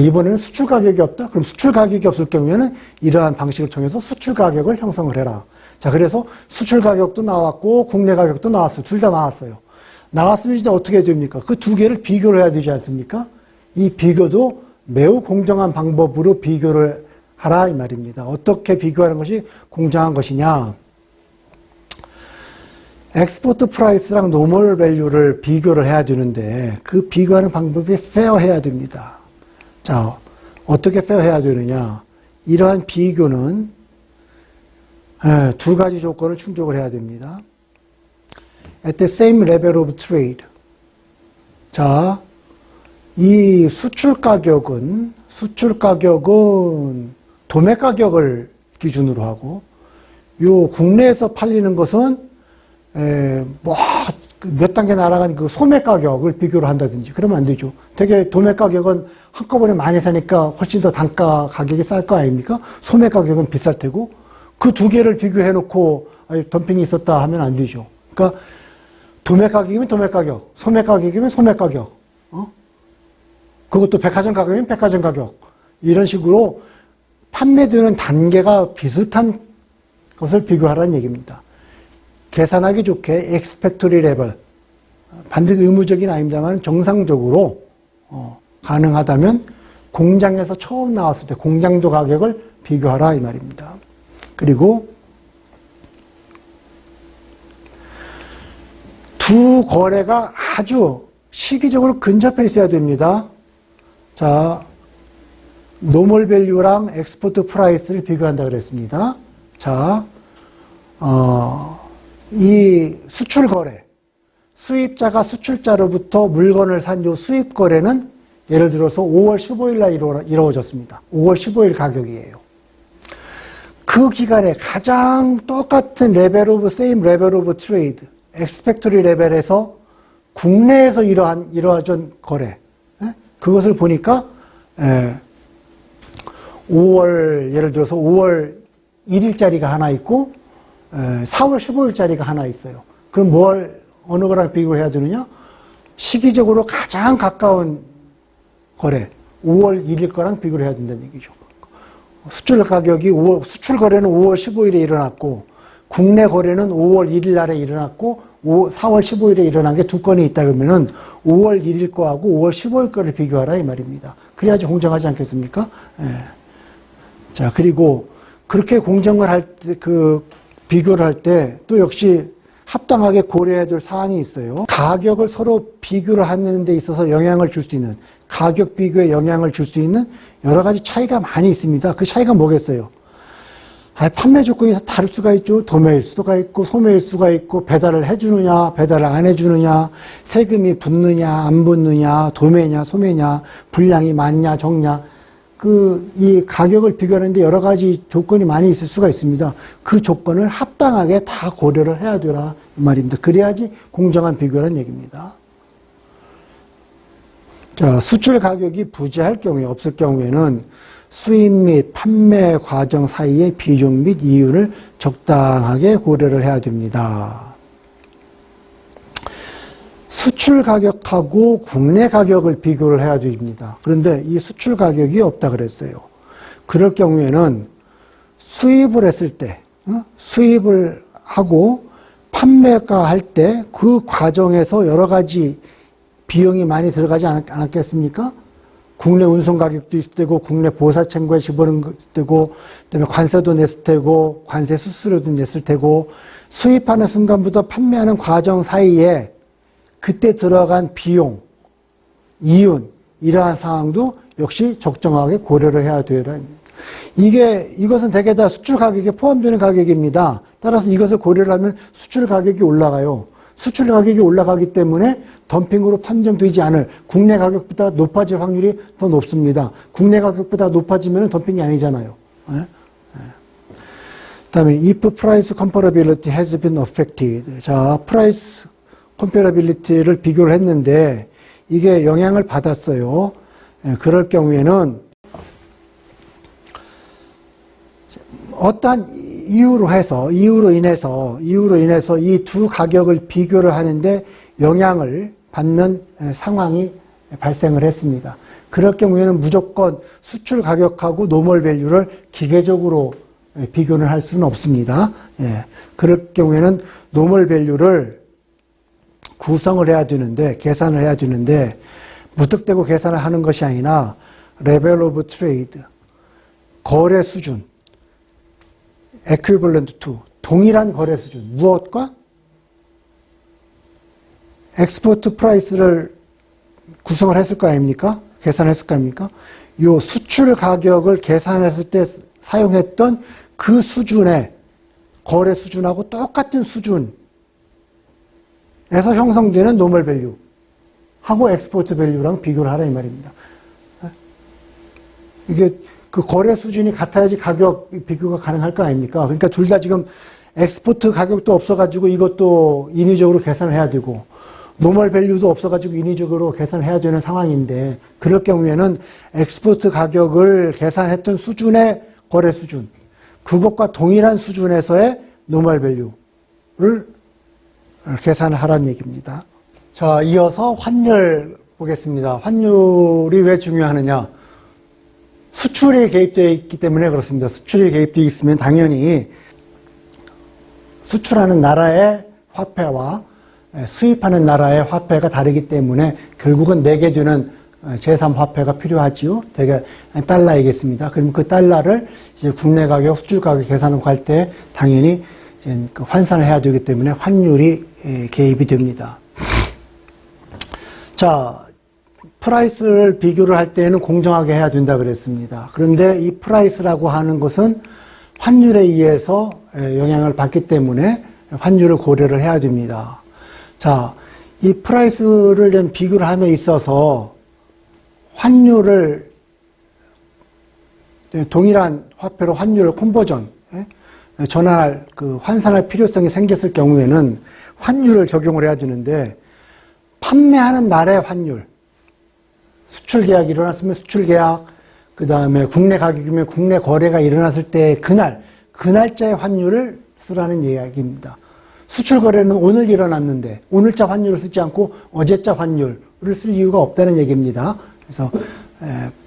A: 이번에는 수출 가격이 없다? 그럼 수출 가격이 없을 경우에는 이러한 방식을 통해서 수출 가격을 형성을 해라. 자, 그래서 수출 가격도 나왔고 국내 가격도 나왔어요. 둘 다 나왔어요. 나왔으면 이제 어떻게 됩니까? 그 두 개를 비교를 해야 되지 않습니까? 이 비교도 매우 공정한 방법으로 비교를 하라 이 말입니다. 어떻게 비교하는 것이 공정한 것이냐? 엑스포트 프라이스랑 노멀 밸류를 비교를 해야 되는데 그 비교하는 방법이 페어해야 됩니다. 자, 어떻게 페어해야 되느냐? 이러한 비교는 두 가지 조건을 충족을 해야 됩니다. At the same level of trade. 자, 이 수출 가격은 도매 가격을 기준으로 하고, 요 국내에서 팔리는 것은 몇 단계 날아간 그 소매 가격을 비교를 한다든지 그러면 안 되죠. 되게 도매 가격은 한꺼번에 많이 사니까 훨씬 더 단가 가격이 쌀 거 아닙니까? 소매 가격은 비쌀 테고 그 두 개를 비교해 놓고 덤핑이 있었다 하면 안 되죠. 그러니까 도매 가격이면 도매 가격, 소매 가격이면 소매 가격, 그것도 백화점 가격이면 백화점 가격, 이런 식으로 판매되는 단계가 비슷한 것을 비교하라는 얘기입니다. 계산하기 좋게 엑스팩토리 레벨, 반드시 의무적인 아닙니다만 정상적으로 가능하다면 공장에서 처음 나왔을 때 공장도 가격을 비교하라 이 말입니다. 그리고 두 거래가 아주 시기적으로 근접해 있어야 됩니다. 자, 노멀 밸류랑 엑스포트 프라이스를 비교한다 그랬습니다. 자, 이 수출 거래, 수입자가 수출자로부터 물건을 산 요 수입 거래는 예를 들어서 5월 15일 날 이루어졌습니다. 5월 15일 가격이에요. 그 기간에 가장 똑같은 same level of trade, expectory 레벨에서 국내에서 이루어진 거래, 그것을 보니까 5월, 예를 들어서 5월 1일짜리가 하나 있고 4월 15일짜리가 하나 있어요. 그럼 어느 거랑 비교해야 되느냐? 시기적으로 가장 가까운 거래, 5월 1일 거랑 비교를 해야 된다는 얘기죠. 수출 가격이 수출 거래는 5월 15일에 일어났고 국내 거래는 5월 1일 날에 일어났고 4월 15일에 일어난 게 두 건이 있다 그러면은 5월 1일 거하고 5월 15일 거를 비교하라 이 말입니다. 그래야지 공정하지 않겠습니까? 자, 그리고 그렇게 공정을 할 때, 비교를 할 때 또 역시 합당하게 고려해야 될 사안이 있어요. 가격을 서로 비교를 하는 데 있어서 영향을 줄 수 있는, 가격 비교에 영향을 줄 수 있는 여러 가지 차이가 많이 있습니다. 그 차이가 뭐겠어요? 판매 조건이 다를 수가 있죠. 도매일 수가 있고 소매일 수가 있고, 배달을 해주느냐 배달을 안 해주느냐, 세금이 붙느냐 안 붙느냐, 도매냐 소매냐, 분량이 많냐 적냐, 이 가격을 비교하는데 여러 가지 조건이 많이 있을 수가 있습니다. 그 조건을 합당하게 다 고려를 해야 되라 이 말입니다. 그래야지 공정한 비교라는 얘기입니다. 자, 수출 가격이 부재할 경우에, 없을 경우에는 수입 및 판매 과정 사이의 비중 및 이윤을 적당하게 고려를 해야 됩니다. 수출 가격하고 국내 가격을 비교를 해야 됩니다. 그런데 이 수출 가격이 없다 그랬어요. 그럴 경우에는 수입을 했을 때, 수입을 하고 판매가 할 때 그 과정에서 여러 가지 비용이 많이 들어가지 않았겠습니까? 국내 운송 가격도 있을 테고, 국내 보사 청구에 집어넣은 거 있을 테고, 그다음에 관세도 냈을 테고, 관세 수수료도 냈을 테고, 수입하는 순간부터 판매하는 과정 사이에 그때 들어간 비용, 이윤, 이러한 상황도 역시 적정하게 고려를 해야 되라. 이것은 대개 다 수출 가격에 포함되는 가격입니다. 따라서 이것을 고려를 하면 수출 가격이 올라가요. 수출 가격이 올라가기 때문에 덤핑으로 판정되지 않을 국내 가격보다 높아질 확률이 더 높습니다. 국내 가격보다 높아지면 덤핑이 아니잖아요. 다음에 if price comparability has been affected. 자, price comparability를 비교를 했는데 이게 영향을 받았어요. 그럴 경우에는 어떠한 이유로 인해서 이 두 가격을 비교를 하는데 영향을 받는 상황이 발생을 했습니다. 그럴 경우에는 무조건 수출 가격하고 노멀 밸류를 기계적으로 비교는 할 수는 없습니다. 그럴 경우에는 노멀 밸류를 구성을 해야 되는데, 계산을 해야 되는데, 무턱대고 계산을 하는 것이 아니라 레벨 오브 트레이드, 거래 수준, equivalent to, 동일한 거래 수준, 무엇과? 엑스포트 프라이스를 구성을 했을 거 아닙니까? 계산했을 거 아닙니까? 요 수출 가격을 계산했을 때 사용했던 그 수준의 거래 수준하고 똑같은 수준에서 형성되는 노멀 밸류 하고 엑스포트 밸류랑 비교를 하라 이 말입니다. 이게 그 거래 수준이 같아야지 가격 비교가 가능할 거 아닙니까? 그러니까 둘 다 지금 엑스포트 가격도 없어가지고 이것도 인위적으로 계산을 해야 되고 노멀 밸류도 없어가지고 인위적으로 계산을 해야 되는 상황인데 그럴 경우에는 엑스포트 가격을 계산했던 수준의 거래 수준 그것과 동일한 수준에서의 노멀 밸류를 계산을 하라는 얘기입니다. 자, 이어서 환율 보겠습니다. 환율이 왜 중요하느냐? 수출이 개입되어 있기 때문에 그렇습니다. 수출이 개입되어 있으면 당연히 수출하는 나라의 화폐와 수입하는 나라의 화폐가 다르기 때문에 결국은 내게 되는 제3화폐가 필요하지요. 대개 달러이겠습니다. 그럼 그 달러를 이제 국내 가격, 수출 가격 계산을 할 때 당연히 환산을 해야 되기 때문에 환율이 개입이 됩니다. 자, 프라이스를 비교를 할 때는 공정하게 해야 된다 그랬습니다. 그런데 이 프라이스라고 하는 것은 환율에 의해서 영향을 받기 때문에 환율을 고려를 해야 됩니다. 자, 이 프라이스를 비교를 함에 있어서 환율을 동일한 화폐로 환율을 컨버전, 전환할 환산할 필요성이 생겼을 경우에는 환율을 적용을 해야 되는데 판매하는 날의 환율, 수출 계약이 일어났으면 수출 계약, 그 다음에 국내 가격이면 국내 거래가 일어났을 때 그 날짜의 환율을 쓰라는 이야기입니다. 수출 거래는 오늘 일어났는데 오늘자 환율을 쓰지 않고 어제자 환율을 쓸 이유가 없다는 얘기입니다. 그래서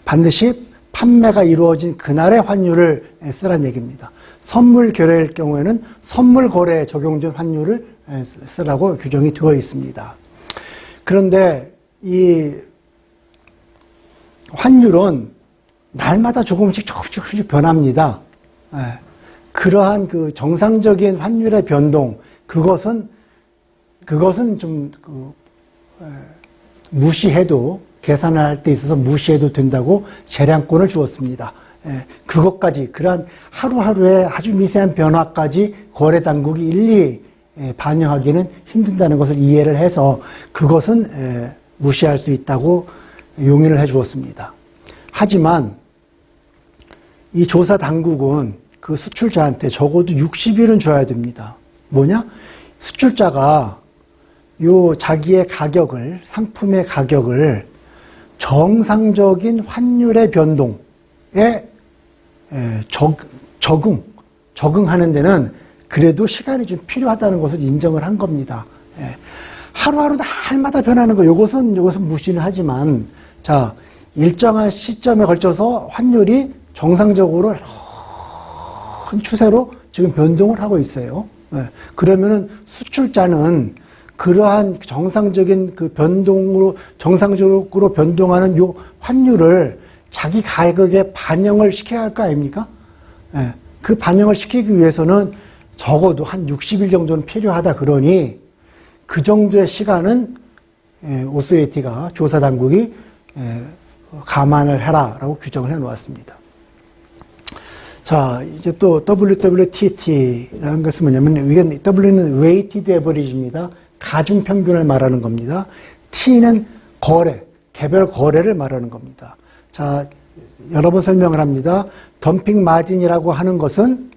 A: 반드시 판매가 이루어진 그날의 환율을 쓰라는 얘기입니다. 선물 거래일 경우에는 선물 거래에 적용된 환율을 쓰라고 규정이 되어 있습니다. 그런데 이 환율은 날마다 조금씩 변합니다. 그러한 그 정상적인 환율의 변동, 그것은 좀 무시해도 계산할 때 있어서 무시해도 된다고 재량권을 주었습니다. 그것까지 그러한 하루하루의 아주 미세한 변화까지 거래 당국이 일일이 반영하기는 힘든다는 것을 이해를 해서 그것은 무시할 수 있다고 용인을 해 주었습니다. 하지만 이 조사 당국은 그 수출자한테 적어도 60일은 줘야 됩니다. 뭐냐? 수출자가 요 자기의 가격을, 상품의 가격을 정상적인 환율의 변동에 적응하는 데는 그래도 시간이 좀 필요하다는 것을 인정을 한 겁니다. 하루하루 날마다 변하는 거, 요것은 무시는 하지만, 자, 일정한 시점에 걸쳐서 환율이 정상적으로 큰 추세로 지금 변동을 하고 있어요. 그러면은 수출자는 그러한 정상적인 그 정상적으로 변동하는 요 환율을 자기 가격에 반영을 시켜야 할 거 아닙니까? 그 반영을 시키기 위해서는 적어도 한 60일 정도는 필요하다 그러니 그 정도의 시간은 오스리티가 조사 당국이 감안을 해라라고 규정을 해 놓았습니다. 자, 이제 또 WWTT라는 것은 뭐냐면, 이건 W는 Weighted Average입니다. 가중 평균을 말하는 겁니다. T는 거래, 개별 거래를 말하는 겁니다. 자, 여러 번 설명을 합니다. 덤핑 마진이라고 하는 것은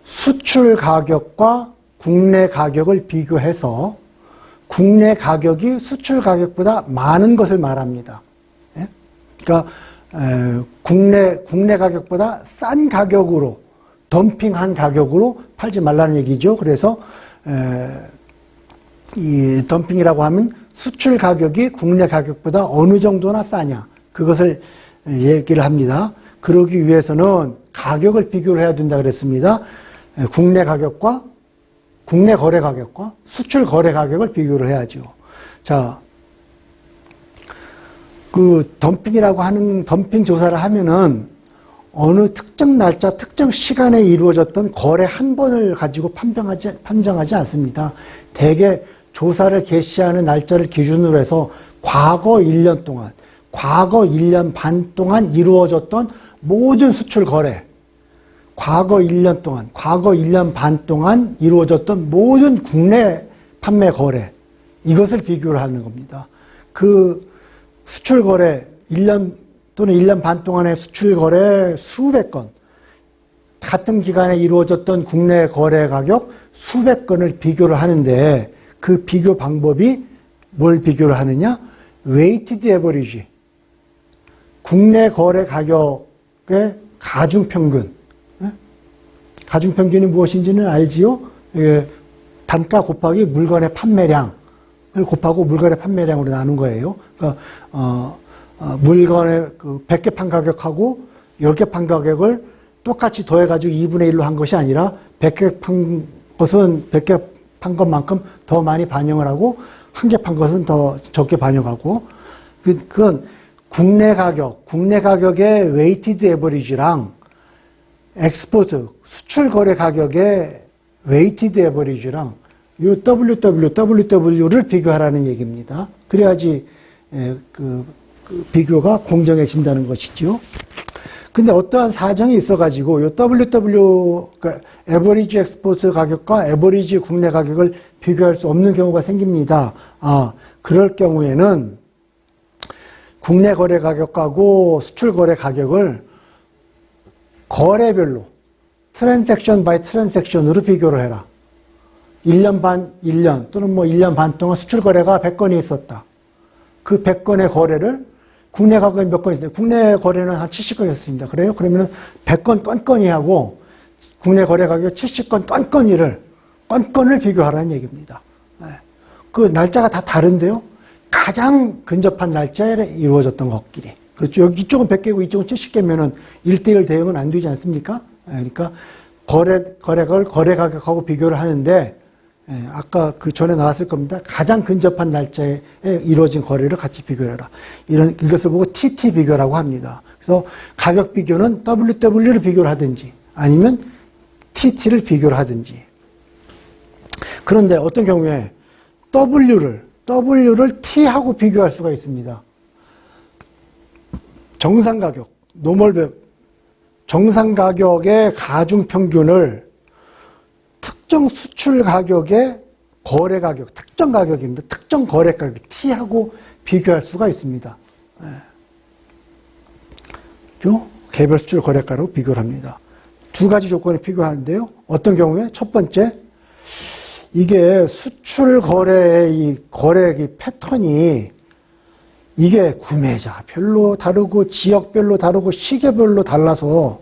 A: 수출 가격과 국내 가격을 비교해서 국내 가격이 수출 가격보다 많은 것을 말합니다. 그러니까 국내 가격보다 싼 가격으로, 덤핑한 가격으로 팔지 말라는 얘기죠. 그래서 이 덤핑이라고 하면 수출 가격이 국내 가격보다 어느 정도나 싸냐, 그것을 얘기를 합니다. 그러기 위해서는 가격을 비교를 해야 된다 그랬습니다. 국내 가격과 국내 거래 가격과 수출 거래 가격을 비교를 해야죠. 자, 그 덤핑이라고 하는 덤핑 조사를 하면은 어느 특정 날짜, 특정 시간에 이루어졌던 거래 한 번을 가지고 판정하지 않습니다. 대개 조사를 개시하는 날짜를 기준으로 해서 과거 1년 동안, 과거 1년 반 동안 이루어졌던 모든 수출 거래, 과거 1년 동안, 과거 1년 반 동안 이루어졌던 모든 국내 판매 거래, 이것을 비교를 하는 겁니다. 그 수출 거래, 1년 또는 1년 반 동안의 수출 거래 수백 건, 같은 기간에 이루어졌던 국내 거래 가격 수백 건을 비교를 하는데, 그 비교 방법이 뭘 비교를 하느냐? Weighted Average. 국내 거래 가격의 가중평균. 가중평균이 무엇인지는 알지요? 단가 곱하기 물건의 판매량을 곱하고 물건의 판매량으로 나눈 거예요. 그러니까 물건의 그 100개 판 가격하고 10개 판 가격을 똑같이 더해가지고 2분의 1로 한 것이 아니라 100개 판 것은 100개 판 것만큼 더 많이 반영을 하고 1개 판 것은 더 적게 반영하고, 그건 국내 가격의 웨이티드 에버리지랑 엑스포트, 수출 거래 가격의 웨이티드 에버리지랑 요 WW를 비교하라는 얘기입니다. 그래야지 그 비교가 공정해진다는 것이죠. 근데 어떠한 사정이 있어가지고 요 그러니까 에버리지 엑스포트 가격과 에버리지 국내 가격을 비교할 수 없는 경우가 생깁니다. 그럴 경우에는 국내 거래 가격하고 수출 거래 가격을 거래별로 트랜잭션 바이 트랜잭션으로 비교를 해라. 1년 또는 뭐 1년 반 동안 수출 거래가 100건이 있었다. 그 100건의 거래를 국내 가격이 몇 건 있어요? 국내 거래는 한 70건 있었습니다. 그래요? 그러면 100건 건건이 하고 국내 거래 가격 70건 건건을 비교하라는 얘기입니다. 그 날짜가 다 다른데요. 가장 근접한 날짜에 이루어졌던 것끼리. 그렇죠. 여기 이쪽은 100개고 이쪽은 70개면은 1대1 대응은 안 되지 않습니까? 그러니까 거래 가격하고 비교를 하는데, 아까 그 전에 나왔을 겁니다. 가장 근접한 날짜에 이루어진 거래를 같이 비교해라. 이것을 보고 TT 비교라고 합니다. 그래서 가격 비교는 WW를 비교를 하든지 아니면 TT를 비교를 하든지. 그런데 어떤 경우에 W를 T하고 비교할 수가 있습니다. 정상 가격, 정상 가격의 가중 평균을 특정 수출 가격의 거래 가격, 특정 가격입니다. 특정 거래 가격 T하고 비교할 수가 있습니다. 개별 수출 거래가로 비교를 합니다. 두 가지 조건을 비교하는데요. 어떤 경우에? 첫 번째, 이게 수출 거래의 이 거래 패턴이 이게 구매자별로 다르고 지역별로 다르고 시계별로 달라서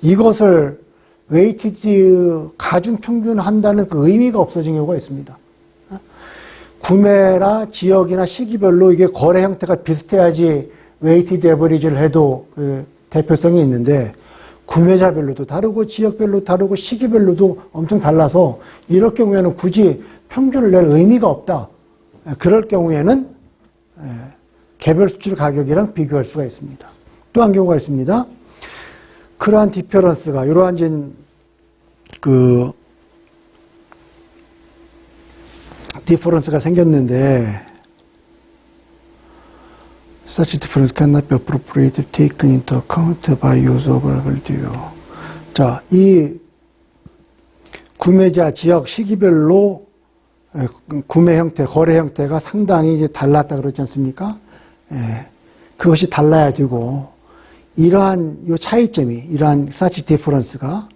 A: 이것을 웨이티지 가중 평균한다는 그 의미가 없어진 경우가 있습니다. 구매나 지역이나 시기별로 이게 거래 형태가 비슷해야지 웨이티드 에버리지를 해도 그 대표성이 있는데 구매자별로도 다르고 지역별로 다르고 시기별로도 엄청 달라서 이럴 경우에는 굳이 평균을 낼 의미가 없다. 그럴 경우에는 개별 수출 가격이랑 비교할 수가 있습니다. 또 한 경우가 있습니다. 그러한 디퍼런스가 이러한 그 디퍼런스가 생겼는데 such difference cannot be appropriately taken into account by use of value. 자, 이 구매자 지역 시기별로 구매 형태, 거래 형태가 상당히 이제 달랐다 그러지 않습니까? 그것이 달라야 되고 이러한 요 차이점이 이러한 such difference가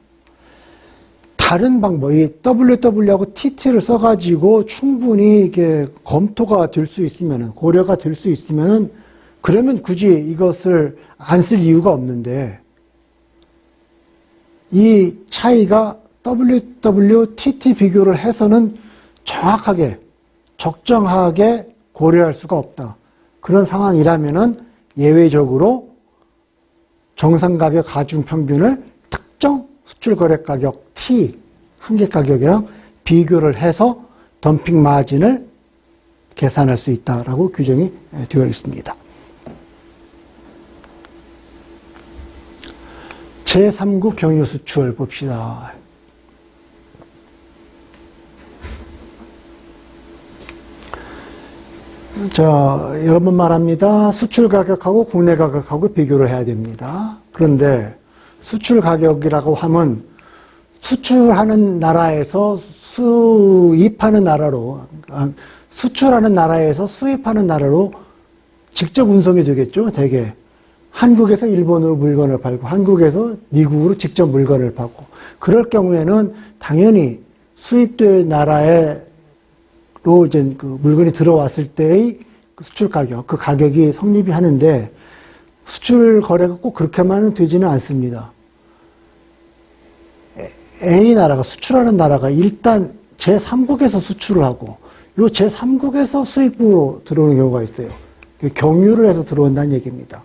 A: 다른 방법, 이 WW하고 TT를 써가지고 충분히 이게 검토가 될 수 있으면은, 고려가 될 수 있으면은, 그러면 굳이 이것을 안 쓸 이유가 없는데, 이 차이가 WW, TT 비교를 해서는 정확하게, 적정하게 고려할 수가 없다. 그런 상황이라면은 예외적으로 정상가격 가중평균을 특정 수출거래가격 T 한계가격이랑 비교를 해서 덤핑 마진을 계산할 수 있다라고 규정이 되어 있습니다. 제3국 경유수출 봅시다. 자, 여러 번 말합니다. 수출 가격하고 국내 가격하고 비교를 해야 됩니다. 그런데 수출 가격이라고 하면 수출하는 나라에서 수입하는 나라로, 수출하는 나라에서 수입하는 나라로 직접 운송이 되겠죠, 대개. 한국에서 일본으로 물건을 팔고, 한국에서 미국으로 직접 물건을 팔고. 그럴 경우에는 당연히 수입된 나라로 이제 그 물건이 들어왔을 때의 수출 가격, 그 가격이 성립이 하는데, 수출 거래가 꼭 그렇게만은 되지는 않습니다. A 나라가, 수출하는 나라가 일단 제3국에서 수출을 하고, 요 제3국에서 수입으로 들어오는 경우가 있어요. 경유를 해서 들어온다는 얘기입니다.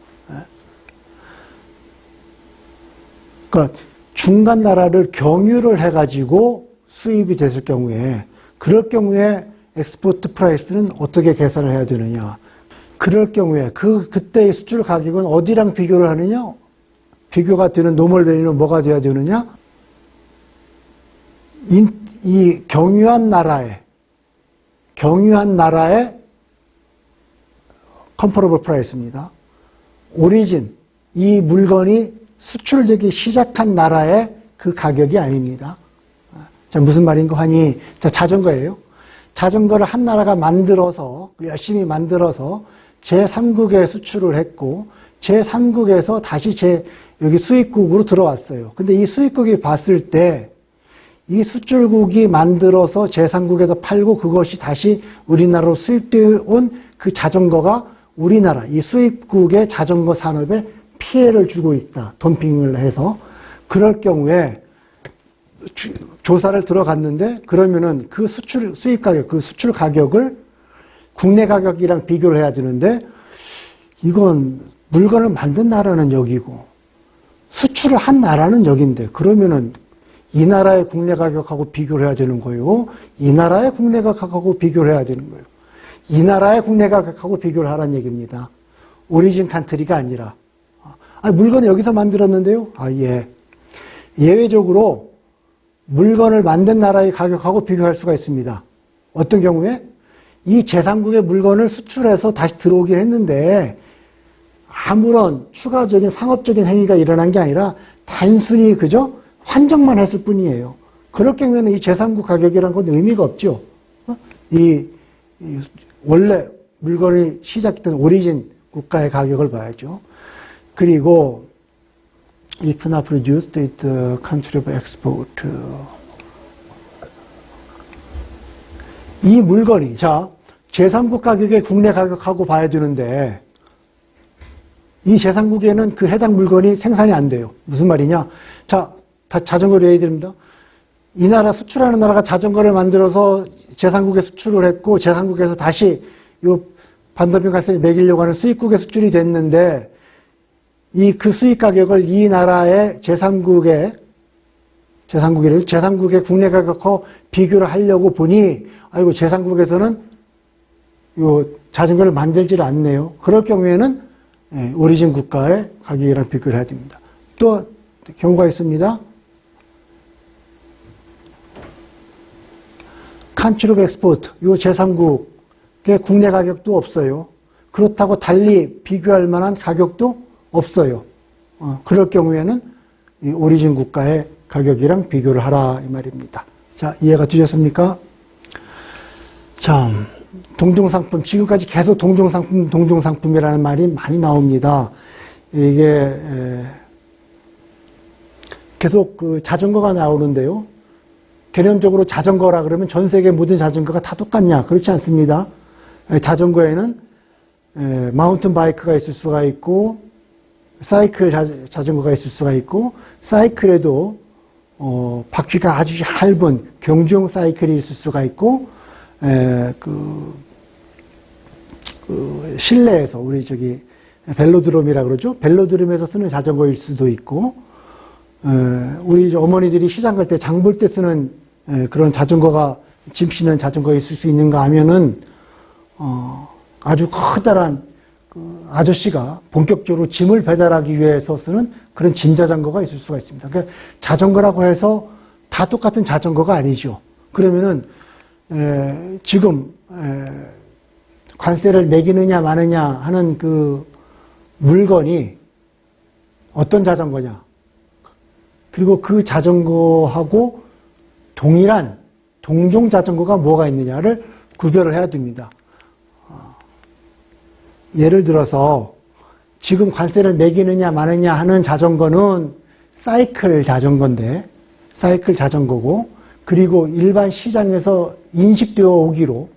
A: 그러니까 중간 나라를 경유를 해가지고 수입이 됐을 경우에, 그럴 경우에 엑스포트 프라이스는 어떻게 계산을 해야 되느냐. 그럴 경우에 그때의 수출 가격은 어디랑 비교를 하느냐? 비교가 되는 노멀 밸류는 뭐가 돼야 되느냐? 이 경유한 나라의 컴퍼러블 프라이스입니다. 오리진, 이 물건이 수출되기 시작한 나라의 그 가격이 아닙니다. 자, 무슨 말인가 하니, 자, 자전거예요. 자전거를 한 나라가 만들어서, 열심히 만들어서 제3국에 수출을 했고, 제3국에서 다시 여기 수입국으로 들어왔어요. 근데 이 수입국이 봤을 때, 이 수출국이 만들어서 제3국에다 팔고 그것이 다시 우리나라로 수입되어 온 그 자전거가 우리나라, 이 수입국의 자전거 산업에 피해를 주고 있다. 덤핑을 해서. 그럴 경우에 조사를 들어갔는데 그러면은 그 수입 가격, 그 수출 가격을 국내 가격이랑 비교를 해야 되는데 이건 물건을 만든 나라는 여기고 수출을 한 나라는 여긴데 그러면은 이 나라의 국내 가격하고 비교를 해야 되는 거예요. 이 나라의 국내 가격하고 비교를 해야 되는 거예요. 이 나라의 국내 가격하고 비교를 하라는 얘기입니다. 오리진 컨트리가 아니라. 물건을 여기서 만들었는데요. 예. 예외적으로 물건을 만든 나라의 가격하고 비교할 수가 있습니다. 어떤 경우에? 이 제3국의 물건을 수출해서 다시 들어오긴 했는데 아무런 추가적인 상업적인 행위가 일어난 게 아니라 단순히 그저 환정만 했을 뿐이에요. 그럴 경우에는 이 제3국 가격이라는 건 의미가 없죠. 원래 물건이 시작했던 오리진 국가의 가격을 봐야죠. 그리고 if not produced in the country of export. 이 물건이 자 제3국 가격의 국내 가격하고 봐야 되는데 이 제3국에는 그 해당 물건이 생산이 안 돼요. 무슨 말이냐? 자, 자전거를 예를 듭니다. 이 나라 수출하는 나라가 자전거를 만들어서 제3국에 수출을 했고 제3국에서 다시 이 반도핑 관세를 매기려고 하는 수입국에 수출이 됐는데 그 수입 가격을 이 나라의 제3국의 국내 가격과 비교를 하려고 보니 아이고 제3국에서는 요 자전거를 만들지를 않네요. 그럴 경우에는 오리진 국가의 가격이랑 비교를 해야 됩니다. 또 경우가 있습니다. Country of Export, 요 제3국의 국내 가격도 없어요. 그렇다고 달리 비교할 만한 가격도 없어요. 그럴 경우에는 이 오리진 국가의 가격이랑 비교를 하라 이 말입니다. 자, 이해가 되셨습니까? 자, 동종상품, 지금까지 계속 동종상품이라는 말이 많이 나옵니다. 이게 계속 그 자전거가 나오는데요. 개념적으로 자전거라 그러면 전 세계 모든 자전거가 다 똑같냐? 그렇지 않습니다. 자전거에는 마운틴 바이크가 있을 수가 있고 사이클 자전거가 있을 수가 있고 사이클에도 바퀴가 아주 얇은 경주용 사이클이 있을 수가 있고 실내에서 우리 벨로드롬이라 그러죠. 벨로드롬에서 쓰는 자전거일 수도 있고 우리 어머니들이 시장 갈 때 장 볼 때 쓰는 그런 자전거가 짐 싣는 자전거가 있을 수 있는가 하면은 아주 커다란 아저씨가 본격적으로 짐을 배달하기 위해서 쓰는 그런 짐 자전거가 있을 수가 있습니다. 그러니까 자전거라고 해서 다 똑같은 자전거가 아니죠. 그러면은 지금 관세를 매기느냐 마느냐 하는 그 물건이 어떤 자전거냐, 그리고 그 자전거하고 동일한 동종 자전거가 뭐가 있느냐를 구별을 해야 됩니다. 예를 들어서 지금 관세를 매기느냐 마느냐 하는 자전거는 사이클 자전거고, 그리고 일반 시장에서 인식되어 오기로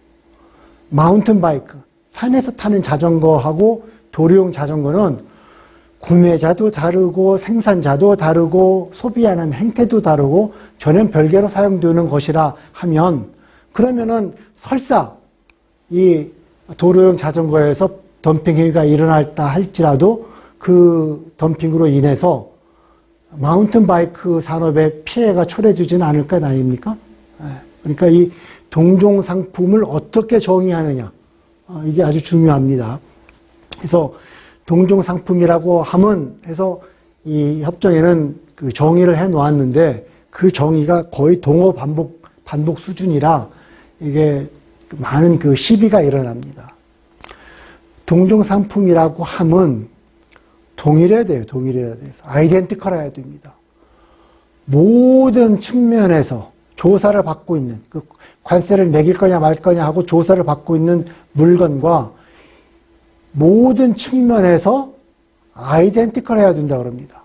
A: 마운틴 바이크, 산에서 타는 자전거하고 도로용 자전거는 구매자도 다르고 생산자도 다르고 소비하는 행태도 다르고 전혀 별개로 사용되는 것이라 하면, 그러면은 설사 이 도로용 자전거에서 덤핑 행위가 일어났다 할지라도 그 덤핑으로 인해서 마운틴 바이크 산업에 피해가 초래되지는 않을 것 아닙니까? 그러니까 이 동종 상품을 어떻게 정의하느냐, 이게 아주 중요합니다. 그래서 동종 상품이라고 하면 해서 이 협정에는 그 정의를 해 놓았는데 그 정의가 거의 동어 반복 수준이라 이게 많은 그 시비가 일어납니다. 동종 상품이라고 하면 동일해야 돼요. 아이덴티컬해야 됩니다. 모든 측면에서 조사를 받고 있는, 그 관세를 매길 거냐 말 거냐 하고 조사를 받고 있는 물건과 모든 측면에서 아이덴티컬해야 된다 그럽니다.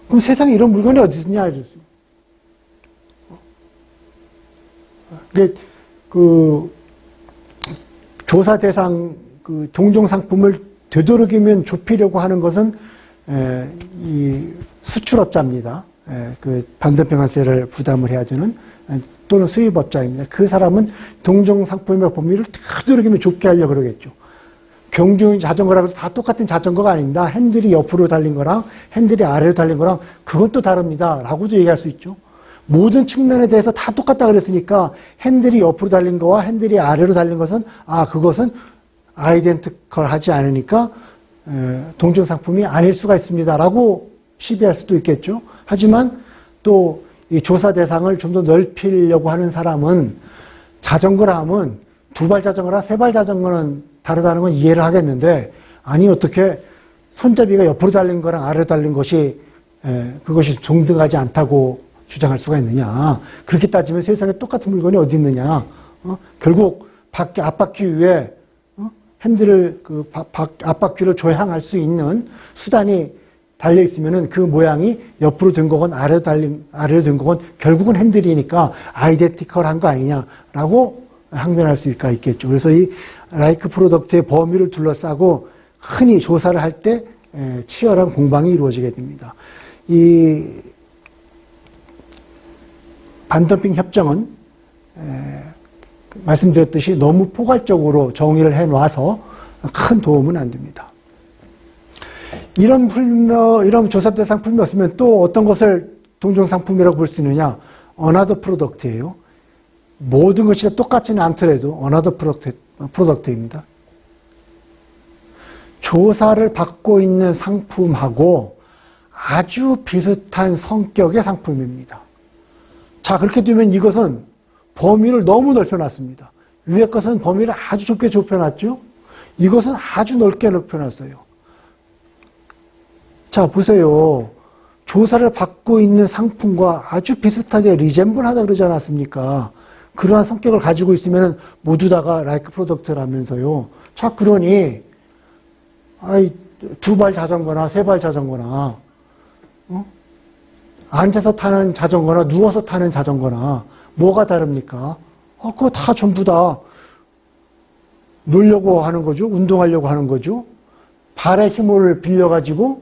A: 그럼 세상에 이런 물건이 어디 있냐 이랬어요. 조사 대상 그 동종 상품을 되도록이면 좁히려고 하는 것은 이 수출업자입니다. 그 반도평 관세를 부담을 해야 되는, 또는 수입업자입니다. 그 사람은 동종 상품의 범위를 되도록이면 좁게 하려고 그러겠죠. 경주용 자전거라고 해서 다 똑같은 자전거가 아닙니다. 핸들이 옆으로 달린 거랑 핸들이 아래로 달린 거랑 그건 또 다릅니다. 라고도 얘기할 수 있죠. 모든 측면에 대해서 다 똑같다 그랬으니까 핸들이 옆으로 달린 거와 핸들이 아래로 달린 것은 그것은 아이덴티컬하지 않으니까 동종 상품이 아닐 수가 있습니다. 라고 시비할 수도 있겠죠. 하지만 또 이 조사 대상을 좀 더 넓히려고 하는 사람은 자전거라 하면 두발 자전거랑 세발 자전거는 다르다는 건 이해를 하겠는데, 아니 어떻게 손잡이가 옆으로 달린 거랑 아래로 달린 것이 그것이 동등하지 않다고 주장할 수가 있느냐. 그렇게 따지면 세상에 똑같은 물건이 어디 있느냐. 결국 앞바퀴 위에 핸들을 앞바퀴를 조향할 수 있는 수단이 달려 있으면은 그 모양이 옆으로 된 거건 아래로 된 거건 결국은 핸들이니까 아이덴티컬한 거 아니냐라고 항변할 수가 있겠죠. 그래서 이 라이크 프로덕트의 범위를 둘러싸고 흔히 조사를 할 때 치열한 공방이 이루어지게 됩니다. 이 반덤핑 협정은 말씀드렸듯이 너무 포괄적으로 정의를 해놔서 큰 도움은 안 됩니다. 이런 조사 대상 품이 없으면 또 어떤 것을 동종상품이라고 볼 수 있느냐? another product예요. 모든 것이 똑같지는 않더라도 another product입니다. 조사를 받고 있는 상품하고 아주 비슷한 성격의 상품입니다. 자, 그렇게 되면 이것은 범위를 너무 넓혀놨습니다. 위에 것은 범위를 아주 좁게 좁혀놨죠? 이것은 아주 넓게 넓혀놨어요. 자, 보세요. 조사를 받고 있는 상품과 아주 비슷하게 리젠블하다 그러지 않았습니까? 그러한 성격을 가지고 있으면 모두 다가 like 프로덕트라면서요. 자, 그러니 2발 자전거나 3발 자전거나 앉아서 타는 자전거나 누워서 타는 자전거나 뭐가 다릅니까? 그거 다 전부 다 놀려고 하는 거죠. 운동하려고 하는 거죠. 발의 힘을 빌려가지고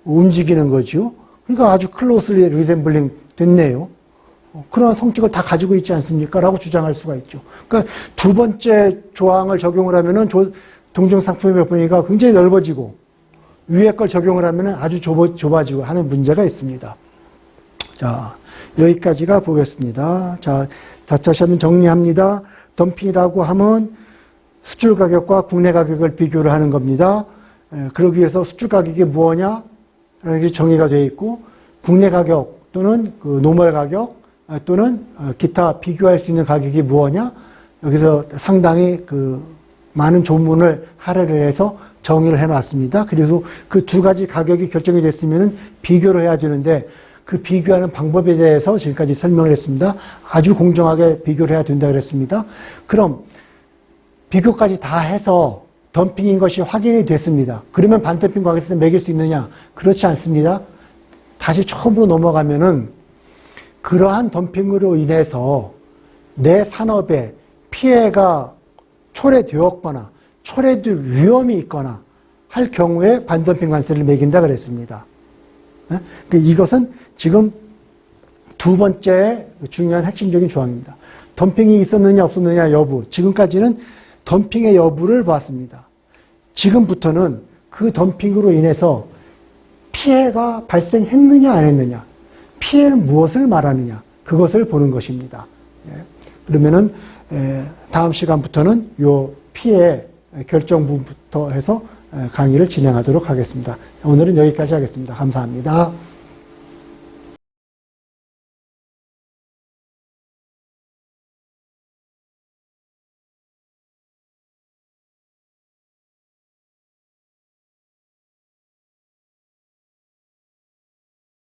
A: 움직이는 거죠. 그러니까 아주 클로스리 리셈블링 됐네요. 그런 성격을 다 가지고 있지 않습니까? 라고 주장할 수가 있죠. 그러니까 두 번째 조항을 적용을 하면은 동종상품의 범위가 굉장히 넓어지고 위에 걸 적용을 하면은 아주 좁아지고 하는 문제가 있습니다. 자, 여기까지가 보겠습니다. 자, 다시 한번 정리합니다. 덤핑이라고 하면 수출 가격과 국내 가격을 비교를 하는 겁니다. 그러기 위해서 수출 가격이 무엇냐? 라는 게 정의가 되어 있고, 국내 가격 또는 그 노멀 가격 또는 기타 비교할 수 있는 가격이 무엇냐? 여기서 상당히 그 많은 조문을 할애를 해서 정의를 해놨습니다. 그래서 그 두 가지 가격이 결정이 됐으면 비교를 해야 되는데 그 비교하는 방법에 대해서 지금까지 설명을 했습니다. 아주 공정하게 비교를 해야 된다 그랬습니다. 그럼 비교까지 다 해서 덤핑인 것이 확인이 됐습니다. 그러면 반덤핑 과격에서 매길 수 있느냐? 그렇지 않습니다. 다시 처음으로 넘어가면은 그러한 덤핑으로 인해서 내 산업에 피해가 초래되었거나 초래될 위험이 있거나 할 경우에 반덤핑 관세를 매긴다 그랬습니다. 이것은 지금 두 번째 중요한 핵심적인 조항입니다. 덤핑이 있었느냐 없었느냐 여부. 지금까지는 덤핑의 여부를 봤습니다. 지금부터는 그 덤핑으로 인해서 피해가 발생했느냐 안 했느냐, 피해는 무엇을 말하느냐, 그것을 보는 것입니다. 그러면은 다음 시간부터는 요 피해 결정 부분부터 해서 강의를 진행하도록 하겠습니다. 오늘은 여기까지 하겠습니다. 감사합니다.